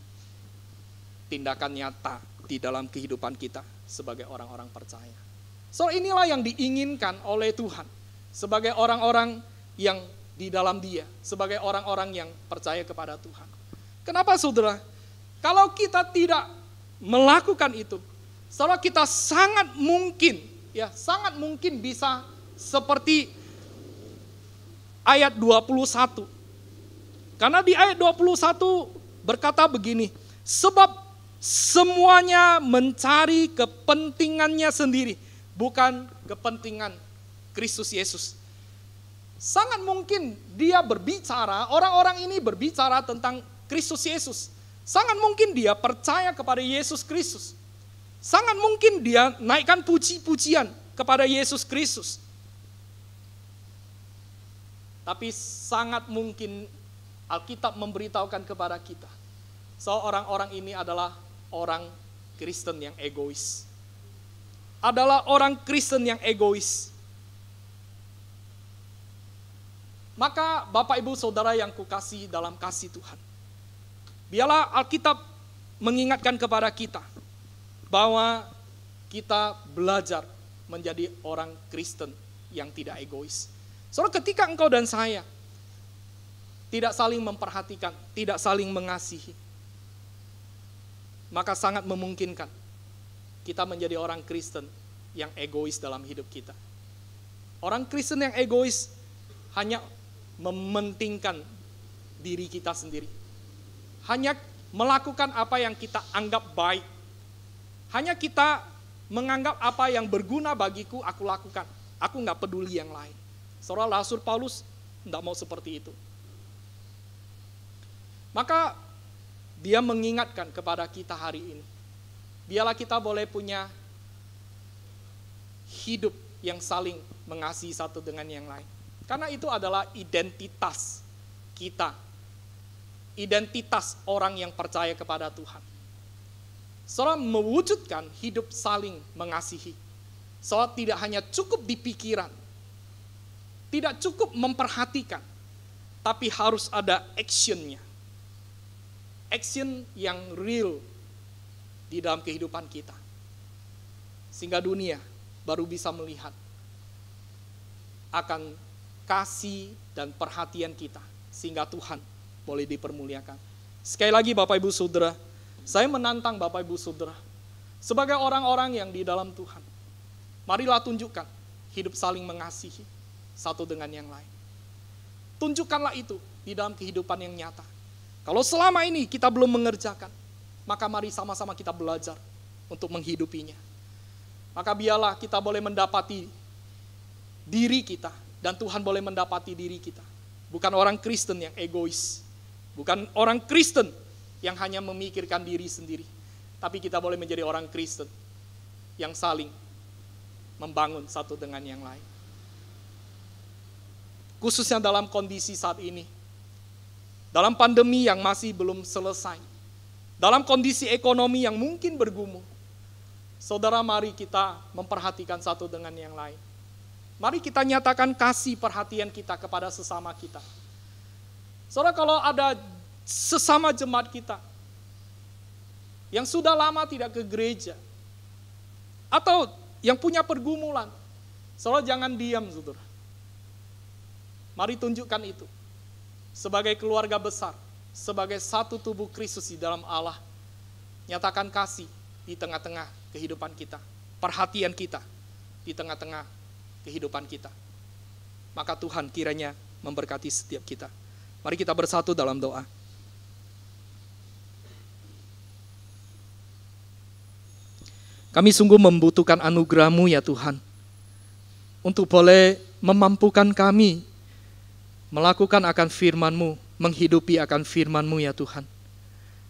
tindakan nyata di dalam kehidupan kita sebagai orang-orang percaya. So inilah yang diinginkan oleh Tuhan sebagai orang-orang yang di dalam Dia, sebagai orang-orang yang percaya kepada Tuhan. Kenapa, saudara? Kalau kita tidak melakukan itu, saudara, kita sangat mungkin bisa seperti ayat 21. Karena di ayat 21 berkata begini, sebab semuanya mencari kepentingannya sendiri, bukan kepentingan Kristus Yesus. Sangat mungkin dia berbicara, orang-orang ini berbicara tentang Kristus Yesus. Sangat mungkin dia percaya kepada Yesus Kristus. Sangat mungkin dia naikkan puji-pujian kepada Yesus Kristus. Tapi sangat mungkin Alkitab memberitahukan kepada kita, orang-orang ini adalah orang Kristen yang egois. Adalah orang Kristen yang egois. Maka Bapak Ibu Saudara yang kukasihi dalam kasih Tuhan, biarlah Alkitab mengingatkan kepada kita bahwa kita belajar menjadi orang Kristen yang tidak egois. Soalnya ketika engkau dan saya tidak saling memperhatikan, tidak saling mengasihi, maka sangat memungkinkan kita menjadi orang Kristen yang egois dalam hidup kita. Orang Kristen yang egois hanya mementingkan diri kita sendiri. Hanya melakukan apa yang kita anggap baik. Hanya kita menganggap apa yang berguna bagiku, aku lakukan. Aku nggak peduli yang lain. Saudara, Rasul Paulus tidak mau seperti itu. Maka dia mengingatkan kepada kita hari ini, biarlah kita boleh punya hidup yang saling mengasihi satu dengan yang lain. Karena itu adalah identitas kita, identitas orang yang percaya kepada Tuhan. Saudara, mewujudkan hidup saling mengasihi. Saudara, tidak hanya cukup di pikiran, tidak cukup memperhatikan, tapi harus ada actionnya. Action yang real di dalam kehidupan kita. Sehingga dunia baru bisa melihat akan kasih dan perhatian kita. Sehingga Tuhan boleh dipermuliakan. Sekali lagi Bapak Ibu Saudara, saya menantang Bapak Ibu Saudara, sebagai orang-orang yang di dalam Tuhan, marilah tunjukkan hidup saling mengasihi satu dengan yang lain. Tunjukkanlah itu di dalam kehidupan yang nyata. Kalau selama ini kita belum mengerjakan, maka mari sama-sama kita belajar untuk menghidupinya. Maka biarlah kita boleh mendapati diri kita, dan Tuhan boleh mendapati diri kita. Bukan orang Kristen yang egois, bukan orang Kristen yang hanya memikirkan diri sendiri, tapi kita boleh menjadi orang Kristen yang saling membangun satu dengan yang lain. Khususnya dalam kondisi saat ini, dalam pandemi yang masih belum selesai, dalam kondisi ekonomi yang mungkin bergumul, saudara, mari kita memperhatikan satu dengan yang lain. Mari kita nyatakan kasih perhatian kita kepada sesama kita. Saudara, kalau ada sesama jemaat kita yang sudah lama tidak ke gereja, atau yang punya pergumulan, saudara, jangan diam, saudara. Mari tunjukkan itu. Sebagai keluarga besar, sebagai satu tubuh Kristus di dalam Allah, nyatakan kasih di tengah-tengah kehidupan kita, perhatian kita di tengah-tengah kehidupan kita. Maka Tuhan kiranya memberkati setiap kita. Mari kita bersatu dalam doa. Kami sungguh membutuhkan anugerah-Mu ya Tuhan, untuk boleh memampukan kami melakukan akan firman-Mu, menghidupi akan firman-Mu ya Tuhan.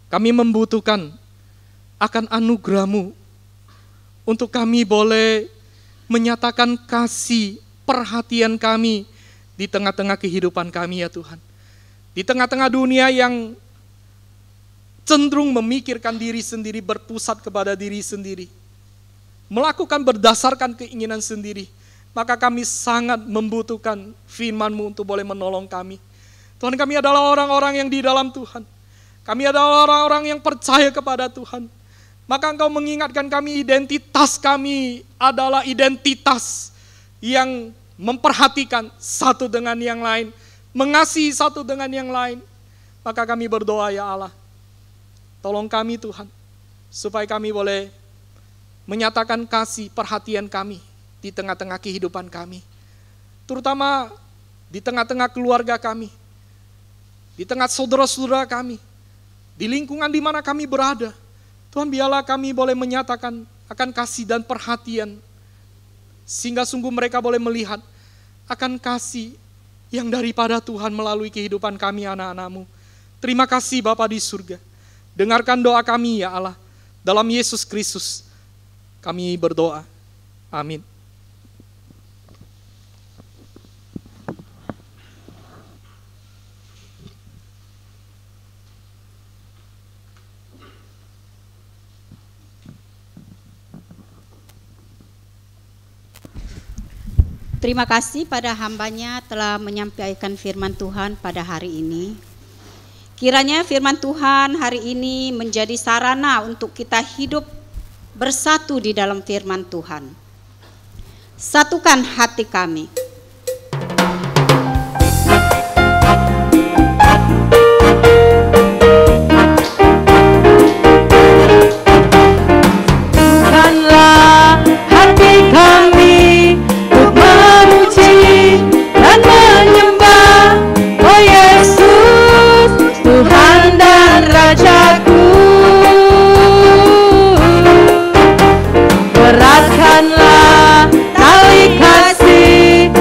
Kami membutuhkan akan anugerah-Mu untuk kami boleh menyatakan kasih, perhatian kami di tengah-tengah kehidupan kami ya Tuhan. Di tengah-tengah dunia yang cenderung memikirkan diri sendiri, berpusat kepada diri sendiri, melakukan berdasarkan keinginan sendiri, maka kami sangat membutuhkan firman-Mu untuk boleh menolong kami. Tuhan, kami adalah orang-orang yang di dalam Tuhan. Kami adalah orang-orang yang percaya kepada Tuhan. Maka Engkau mengingatkan kami, identitas kami adalah identitas yang memperhatikan satu dengan yang lain, mengasihi satu dengan yang lain. Maka kami berdoa ya Allah, tolong kami Tuhan, supaya kami boleh menyatakan kasih perhatian kami di tengah-tengah kehidupan kami, terutama di tengah-tengah keluarga kami, di tengah saudara-saudara kami, di lingkungan di mana kami berada. Tuhan, biarlah kami boleh menyatakan akan kasih dan perhatian, sehingga sungguh mereka boleh melihat akan kasih yang daripada Tuhan melalui kehidupan kami anak-anak-Mu. Terima kasih Bapa di surga. Dengarkan doa kami ya Allah, dalam Yesus Kristus kami berdoa. Amin. Terima kasih pada hambanya telah menyampaikan firman Tuhan pada hari ini. Kiranya firman Tuhan hari ini menjadi sarana untuk kita hidup bersatu di dalam firman Tuhan. Satukan hati kami. Satukanlah hati kami untuk memuji dan menyembah, oh Yesus, Tuhan dan Rajaku. Eratkanlah tali kasih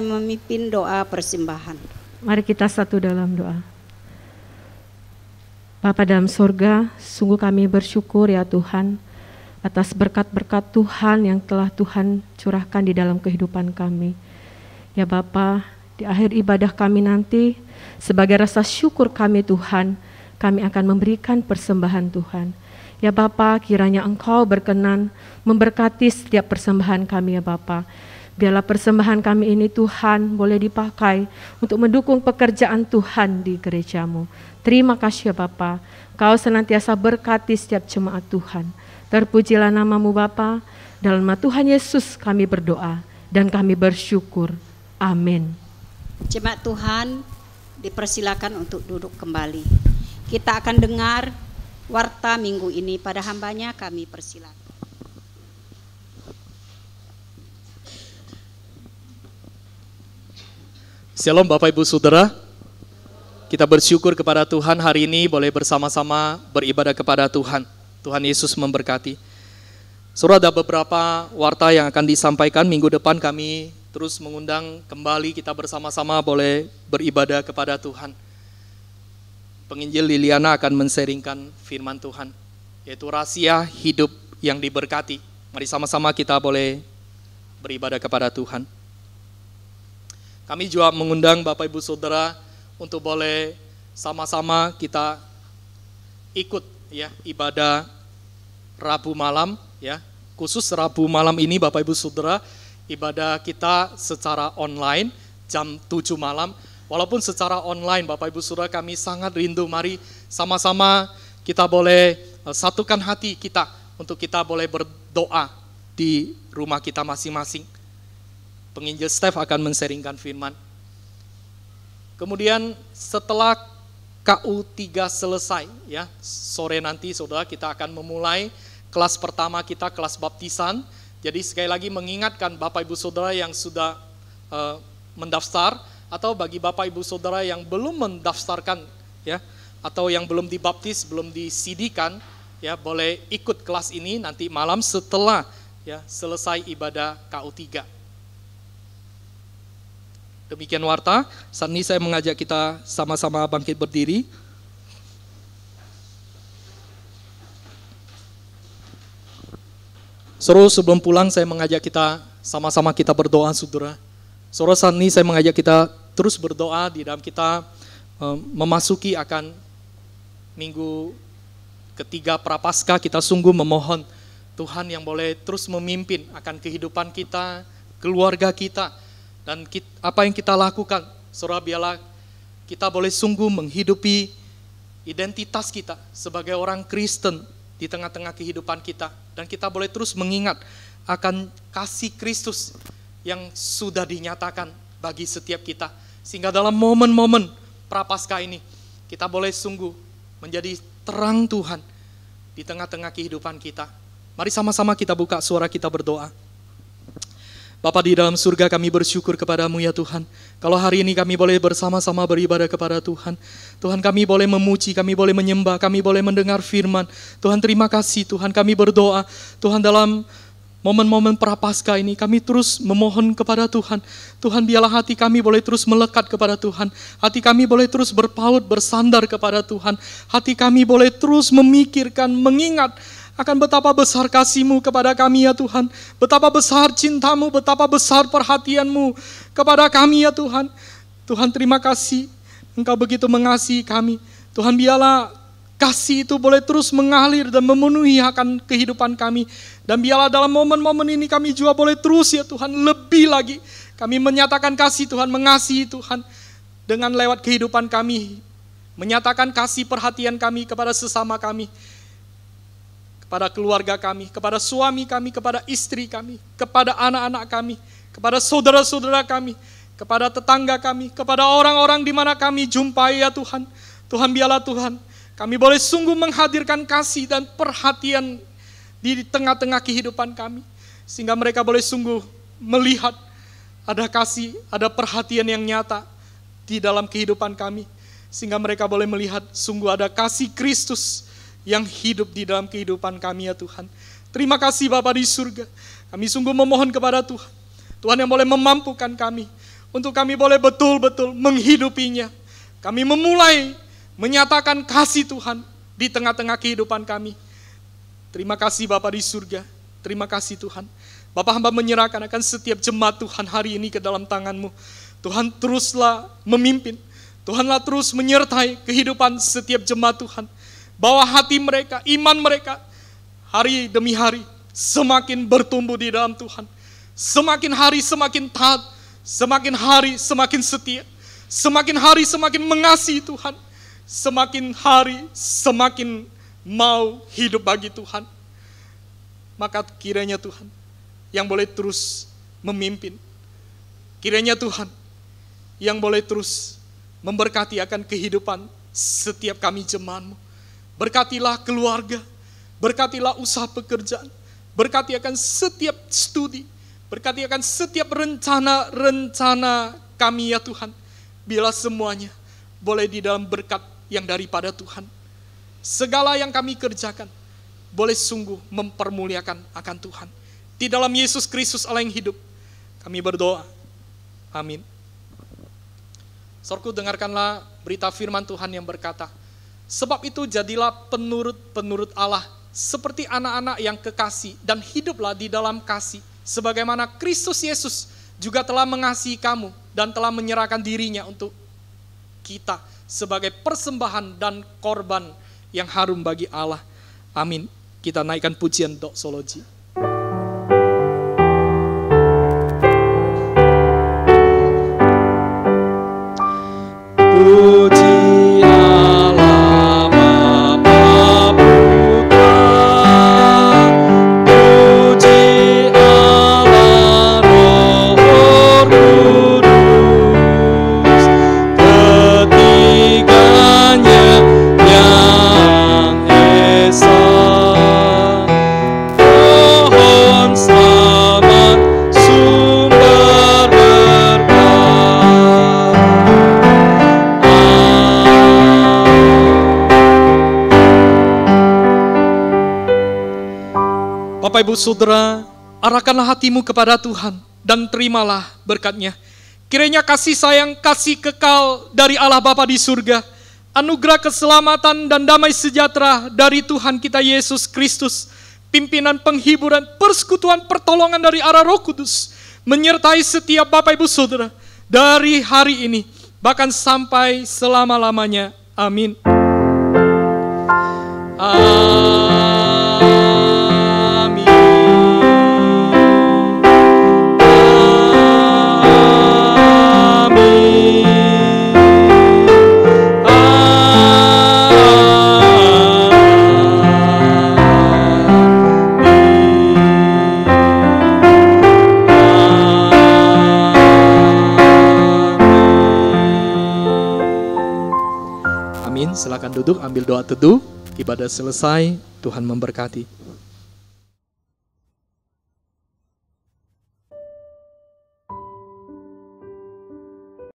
memimpin doa persembahan. Mari kita satu dalam doa. Bapa dalam sorga, sungguh kami bersyukur ya Tuhan atas berkat-berkat Tuhan yang telah Tuhan curahkan di dalam kehidupan kami. Ya Bapa, di akhir ibadah kami nanti, sebagai rasa syukur kami Tuhan, kami akan memberikan persembahan Tuhan. Ya Bapa, kiranya Engkau berkenan memberkati setiap persembahan kami ya Bapa. Biarlah persembahan kami ini Tuhan boleh dipakai untuk mendukung pekerjaan Tuhan di gereja-Mu. Terima kasih ya Bapa, Kau senantiasa berkati setiap jemaat Tuhan. Terpujilah nama-Mu Bapa, dalam nama Tuhan Yesus kami berdoa dan kami bersyukur. Amin. Jemaat Tuhan dipersilakan untuk duduk kembali. Kita akan dengar warta minggu ini, pada hambanya kami persilakan. Shalom Bapak Ibu Saudara. Kita bersyukur kepada Tuhan hari ini boleh bersama-sama beribadah kepada Tuhan. Tuhan Yesus memberkati. Saudara, ada beberapa warta yang akan disampaikan. Minggu depan kami terus mengundang kembali kita bersama-sama boleh beribadah kepada Tuhan. Penginjil Liliana akan men-sharingkan firman Tuhan, yaitu rahasia hidup yang diberkati. Mari sama-sama kita boleh beribadah kepada Tuhan. Kami juga mengundang Bapak Ibu Saudara untuk boleh sama-sama kita ikut ya ibadah Rabu malam ya. Khusus Rabu malam ini Bapak Ibu Saudara, ibadah kita secara online jam 7 malam. Walaupun secara online Bapak Ibu Saudara kami sangat rindu, mari sama-sama kita boleh satukan hati kita untuk kita boleh berdoa di rumah kita masing-masing. Penginjil Steph akan men-sharingkan firman. Kemudian setelah KU3 selesai ya, sore nanti Saudara kita akan memulai kelas pertama kita, kelas baptisan. Jadi sekali lagi mengingatkan Bapak Ibu Saudara yang sudah mendaftar, atau bagi Bapak Ibu Saudara yang belum mendaftarkan ya, atau yang belum dibaptis, belum disidikan ya, boleh ikut kelas ini nanti malam setelah ya selesai ibadah KU3. Demikian warta. Saat ini saya mengajak kita sama-sama bangkit berdiri. Saudara, sebelum pulang saya mengajak kita sama-sama kita berdoa saudara. Saudara, saat ini saya mengajak kita terus berdoa di dalam kita memasuki akan minggu ketiga Prapaskah. Kita sungguh memohon Tuhan yang boleh terus memimpin akan kehidupan kita, keluarga kita, dan apa yang kita lakukan. Saudara, biarlah kita boleh sungguh menghidupi identitas kita sebagai orang Kristen di tengah-tengah kehidupan kita. Dan kita boleh terus mengingat akan kasih Kristus yang sudah dinyatakan bagi setiap kita. Sehingga dalam momen-momen Prapaskah ini, kita boleh sungguh menjadi terang Tuhan di tengah-tengah kehidupan kita. Mari sama-sama kita buka suara kita berdoa. Bapa di dalam surga, kami bersyukur kepadamu ya Tuhan. Kalau hari ini kami boleh bersama-sama beribadah kepada Tuhan. Tuhan, kami boleh memuji, kami boleh menyembah, kami boleh mendengar firman. Tuhan, terima kasih Tuhan, kami berdoa. Tuhan, dalam momen-momen Prapaskah ini kami terus memohon kepada Tuhan. Tuhan, biarlah hati kami boleh terus melekat kepada Tuhan. Hati kami boleh terus berpaut, bersandar kepada Tuhan. Hati kami boleh terus memikirkan, mengingat akan betapa besar kasih-Mu kepada kami ya Tuhan. Betapa besar cinta-Mu, betapa besar perhatian-Mu kepada kami ya Tuhan. Tuhan, terima kasih Engkau begitu mengasihi kami. Tuhan, biarlah kasih itu boleh terus mengalir dan memenuhi akan kehidupan kami. Dan biarlah dalam momen-momen ini kami juga boleh terus ya Tuhan, lebih lagi kami menyatakan kasih Tuhan, mengasihi Tuhan dengan lewat kehidupan kami. Menyatakan kasih perhatian kami kepada sesama kami, kepada keluarga kami, kepada suami kami, kepada istri kami, kepada anak-anak kami, kepada saudara-saudara kami, kepada tetangga kami, kepada orang-orang di mana kami jumpai ya Tuhan. Tuhan, biarlah Tuhan, kami boleh sungguh menghadirkan kasih dan perhatian di tengah-tengah kehidupan kami, sehingga mereka boleh sungguh melihat ada kasih, ada perhatian yang nyata di dalam kehidupan kami, sehingga mereka boleh melihat sungguh ada kasih Kristus yang hidup di dalam kehidupan kami ya Tuhan. Terima kasih Bapa di surga. Kami sungguh memohon kepada Tuhan. Tuhan yang boleh memampukan kami untuk kami boleh betul-betul menghidupinya. Kami memulai menyatakan kasih Tuhan di tengah-tengah kehidupan kami. Terima kasih Bapa di surga, terima kasih Tuhan. Bapa, hamba menyerahkan akan setiap jemaat Tuhan hari ini ke dalam tangan-Mu. Tuhan teruslah memimpin, Tuhanlah terus menyertai kehidupan setiap jemaat Tuhan. Bawa hati mereka, iman mereka, hari demi hari semakin bertumbuh di dalam Tuhan. Semakin hari semakin taat, semakin hari semakin setia, semakin hari semakin mengasihi Tuhan, semakin hari semakin mau hidup bagi Tuhan. Maka kiranya Tuhan yang boleh terus memimpin, kiranya Tuhan yang boleh terus memberkati akan kehidupan setiap kami jemaat-Mu. Berkatilah keluarga, berkatilah usaha pekerjaan, berkati akan setiap studi, berkati akan setiap rencana-rencana kami ya Tuhan. Bila semuanya boleh di dalam berkat yang daripada Tuhan. Segala yang kami kerjakan boleh sungguh mempermuliakan akan Tuhan. Di dalam Yesus Kristus Allah yang hidup, kami berdoa. Amin. Saudaraku, dengarkanlah berita firman Tuhan yang berkata, sebab itu jadilah penurut Allah seperti anak-anak yang kekasih dan hiduplah di dalam kasih. Sebagaimana Kristus Yesus juga telah mengasihi kamu dan telah menyerahkan dirinya untuk kita sebagai persembahan dan korban yang harum bagi Allah. Amin. Kita naikkan pujian doxology. Puji Allah Bapa Putra, puji Allah Roh Kudus, ketiganya yang esa. Pohon selamat sumber berkah. Bapak Ibu Saudara, arahkanlah hatimu kepada Tuhan dan terimalah berkat-Nya. Kiranya kasih sayang, kasih kekal dari Allah Bapa di surga, anugerah keselamatan dan damai sejahtera dari Tuhan kita Yesus Kristus, pimpinan penghiburan, persekutuan pertolongan dari arah Roh Kudus, menyertai setiap Bapak Ibu Saudara dari hari ini, bahkan sampai selama-lamanya. Amin. Amin. Amin. Silakan duduk, ambil doa teduh. Ibadah selesai, Tuhan memberkati.